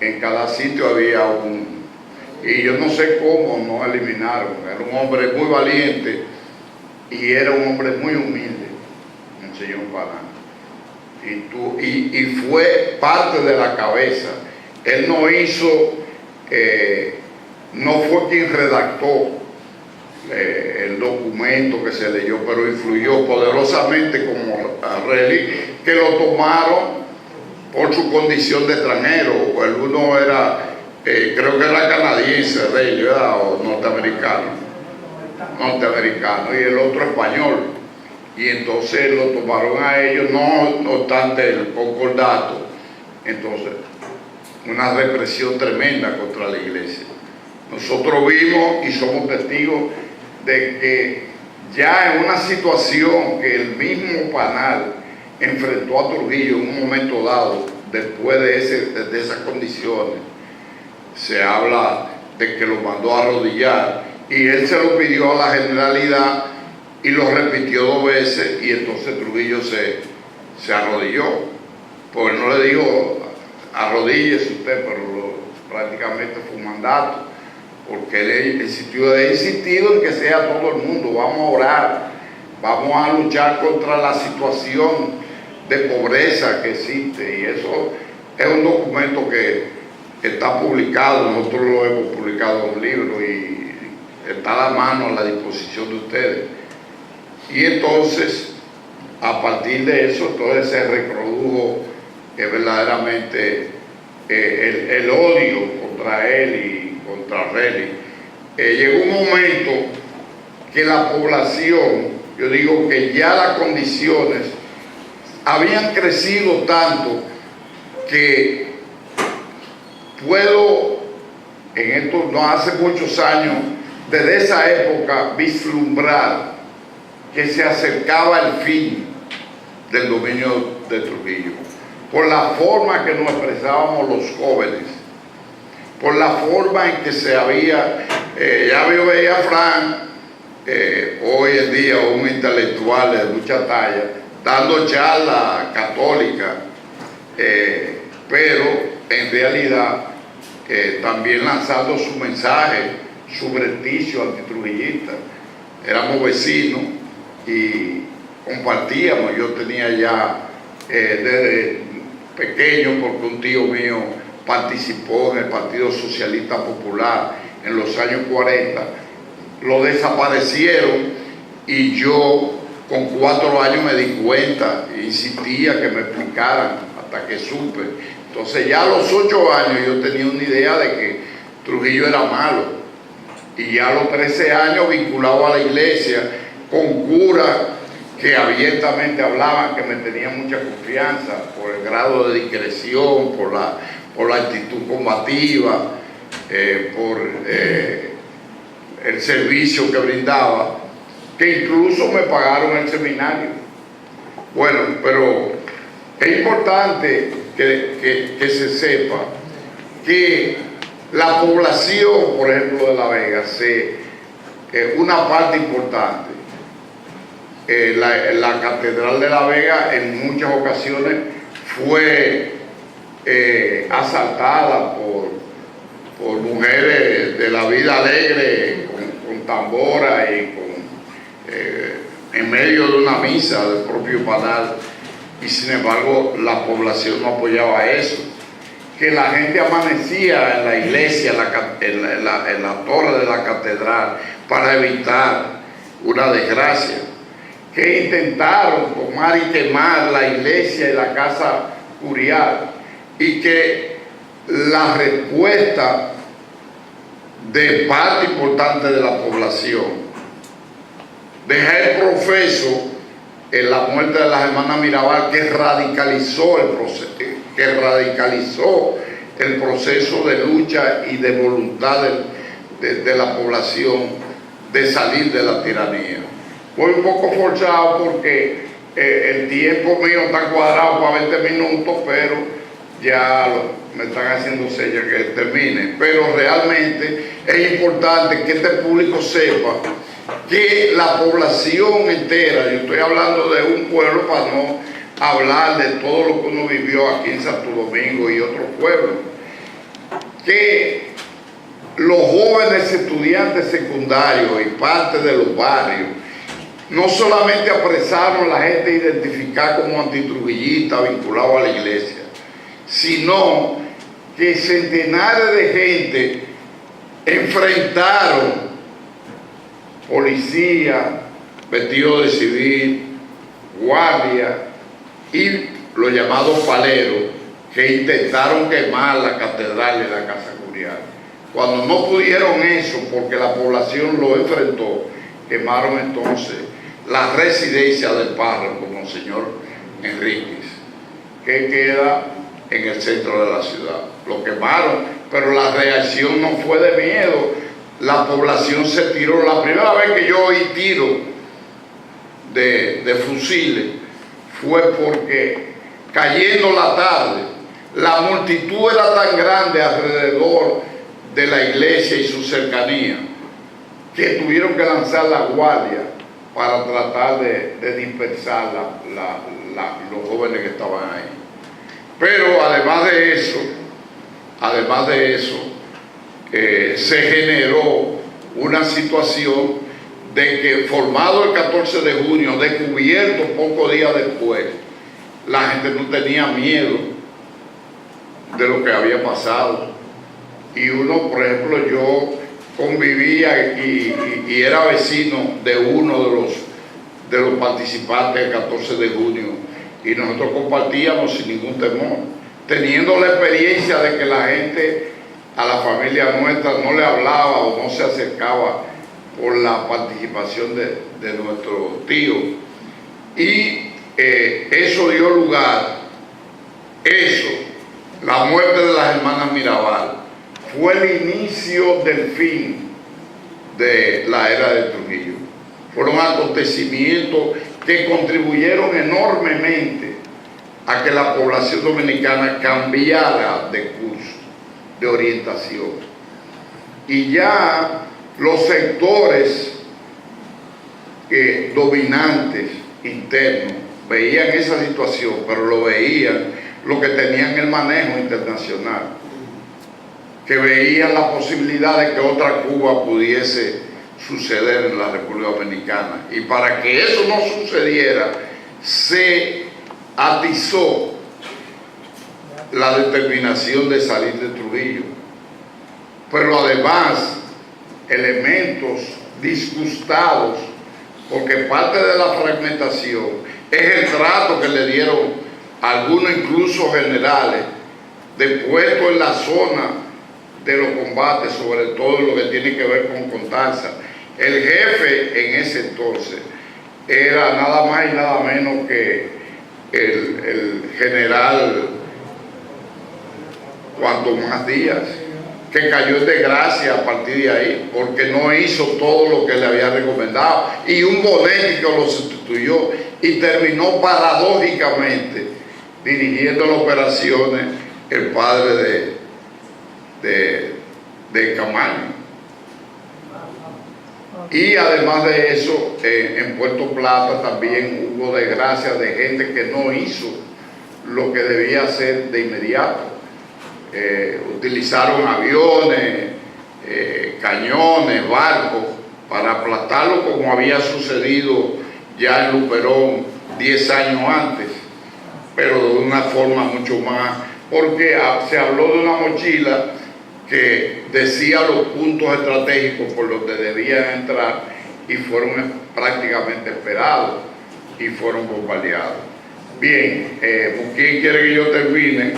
en cada sitio había y yo no sé cómo no eliminaron. Era un hombre muy valiente y era un hombre muy humilde, el señor Panán. Y fue parte de la cabeza. Él no hizo, no fue quien redactó el documento que se leyó, pero influyó poderosamente como Arreli, que lo tomaron por su condición de extranjero. El uno era, creo que era canadiense, Arreli, ¿verdad? O norteamericano, y el otro español. Y entonces lo tomaron a ellos, no obstante el concordato. Entonces, una represión tremenda contra la iglesia. Nosotros vimos y somos testigos de que ya en una situación que el mismo Panal enfrentó a Trujillo en un momento dado, después de esas condiciones, se habla de que lo mandó a arrodillar, y él se lo pidió a la Generalidad y lo repitió 2 veces, y entonces Trujillo se arrodilló. Pues no le dijo arrodíllese usted, pero prácticamente fue un mandato, porque él insistido en que sea todo el mundo, vamos a orar, vamos a luchar contra la situación de pobreza que existe, y eso es un documento que está publicado, nosotros lo hemos publicado en un libro y está a la mano, a la disposición de ustedes. Y entonces, a partir de eso, entonces se reprodujo verdaderamente el odio contra él y contra Arreli. Llegó un momento que la población, yo digo que ya las condiciones habían crecido tanto que puedo, en esto no hace muchos años, desde esa época, vislumbrar que se acercaba el fin del dominio de Trujillo, por la forma que nos expresábamos los jóvenes, por la forma en que se había, ya yo veía a Fran, hoy en día un intelectual de mucha talla, dando charla católica, pero en realidad también lanzando su mensaje subrepticio antitrujillista. Éramos vecinos y compartíamos. Yo tenía ya desde pequeño, porque un tío mío participó en el Partido Socialista Popular en los años 40, lo desaparecieron y yo con 4 años me di cuenta, insistía que me explicaran hasta que supe. Entonces ya a los 8 años yo tenía una idea de que Trujillo era malo, y ya a los 13 años vinculado a la iglesia con curas que abiertamente hablaban, que me tenían mucha confianza por el grado de discreción, por la actitud combativa, por el servicio que brindaba, que incluso me pagaron el seminario. Bueno, pero es importante que se sepa que la población, por ejemplo, de La Vega, una parte importante, la Catedral de La Vega en muchas ocasiones fue asaltada por mujeres de la vida alegre, con tambora y en medio de una misa del propio Panal, y sin embargo la población no apoyaba eso, que la gente amanecía en la iglesia, en la torre de la catedral, para evitar una desgracia, que intentaron tomar y quemar la iglesia y la casa curial, y que la respuesta de parte importante de la población deja el profeso en la muerte de las hermanas Mirabal, que radicalizó el proceso de lucha y de voluntad de la población de salir de la tiranía. Voy un poco forzado porque el tiempo mío está cuadrado para 20 minutos, pero me están haciendo señas que termine, pero realmente es importante que este público sepa que la población entera, yo estoy hablando de un pueblo para no hablar de todo lo que uno vivió aquí en Santo Domingo y otros pueblos, que los jóvenes estudiantes secundarios y parte de los barrios no solamente apresaron a la gente a identificar como antitrujillista vinculado a la iglesia, sino que centenares de gente enfrentaron policía, vestidos de civil, guardia y los llamados paleros que intentaron quemar la catedral y la casa curial. Cuando no pudieron eso, porque la población lo enfrentó, quemaron entonces la residencia del párroco, Monseñor Enríquez, que queda en el centro de la ciudad. Lo quemaron, pero la reacción no fue de miedo. La población se tiró. La primera vez que yo oí tiro de fusiles fue porque cayendo la tarde, la multitud era tan grande alrededor de la iglesia y su cercanía que tuvieron que lanzar la guardia para tratar de dispersar los jóvenes que estaban ahí. Pero además de eso, se generó una situación de que, formado el 14 de junio, descubierto pocos días después, la gente no tenía miedo de lo que había pasado. Y uno, por ejemplo, yo convivía y era vecino de uno de los participantes del 14 de junio, y nosotros compartíamos sin ningún temor, teniendo la experiencia de que la gente a la familia nuestra no le hablaba o no se acercaba por la participación de nuestro tío. Y eso dio lugar, la muerte de las hermanas Mirabal, fue el inicio del fin de la era de Trujillo. Fueron acontecimientos que contribuyeron enormemente a que la población dominicana cambiara de curso, de orientación. Y ya los sectores dominantes internos veían esa situación, pero lo veían los que tenían el manejo internacional, que veían la posibilidad de que otra Cuba pudiese suceder en la República Dominicana. Y para que eso no sucediera, se atizó la determinación de salir de Trujillo. Pero además, elementos disgustados, porque parte de la fragmentación es el trato que le dieron algunos, incluso generales, de puesto en la zona de los combates, sobre todo lo que tiene que ver con Constanza. El jefe en ese entonces era nada más y nada menos que el general Cuanto Más Díaz, que cayó en desgracia a partir de ahí, porque no hizo todo lo que le había recomendado, y un Bonetti que lo sustituyó, y terminó paradójicamente dirigiendo las operaciones el padre de Camaño. Y además de eso, en Puerto Plata también hubo desgracia de gente que no hizo lo que debía hacer de inmediato. Utilizaron aviones, cañones, barcos para aplastarlo, como había sucedido ya en Luperón 10 años antes, pero de una forma mucho más, porque se habló de una mochila que decía los puntos estratégicos por los que debían entrar, y fueron prácticamente esperados y fueron bombardeados. Bien, ¿quién quiere que yo termine?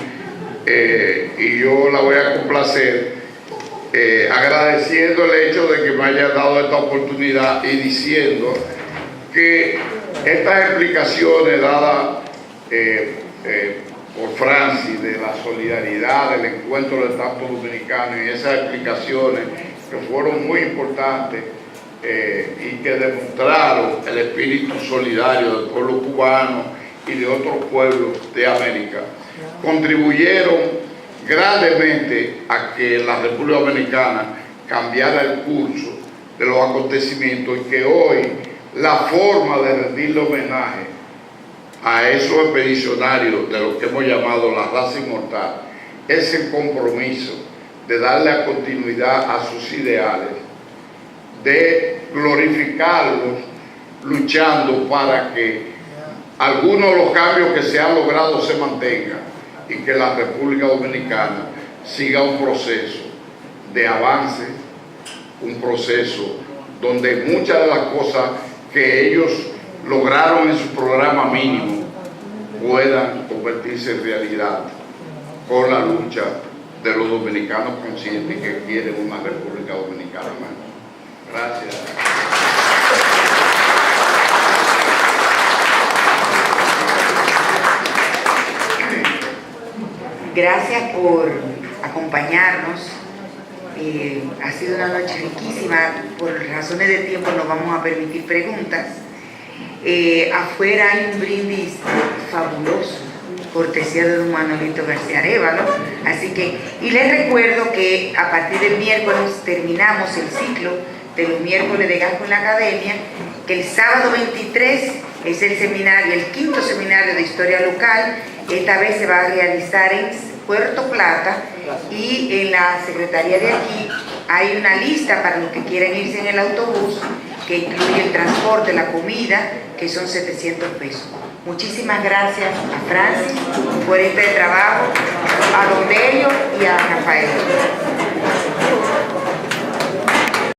Y yo la voy a complacer agradeciendo el hecho de que me haya dado esta oportunidad y diciendo que estas explicaciones dadas por Francis de la solidaridad, del encuentro de tantos dominicanos, y esas explicaciones que fueron muy importantes y que demostraron el espíritu solidario del pueblo cubano y de otros pueblos de América, contribuyeron grandemente a que la República Dominicana cambiara el curso de los acontecimientos y que hoy la forma de rendirle homenaje a esos expedicionarios de lo que hemos llamado la raza inmortal es el compromiso de darle a continuidad a sus ideales, de glorificarlos, luchando para que algunos de los cambios que se han logrado se mantengan y que la República Dominicana siga un proceso de avance, un proceso donde muchas de las cosas que ellos lograron en su programa mínimo puedan convertirse en realidad con la lucha de los dominicanos conscientes que quieren una República Dominicana más. Gracias. Gracias por acompañarnos. Ha sido una noche riquísima. Por razones de tiempo no vamos a permitir preguntas. Afuera hay un brindis fabuloso, cortesía de don Manolito García Arévalo. Así que, y les recuerdo que a partir del miércoles terminamos el ciclo de los miércoles de Gasco en la Academia, que el sábado 23 es el seminario, el 5º seminario de historia local. Esta vez se va a realizar en Puerto Plata y en la secretaría de aquí hay una lista para los que quieran irse en el autobús que incluye el transporte, la comida, que son 700 pesos. Muchísimas gracias a Francis por este trabajo, a Don Delio y a Rafael.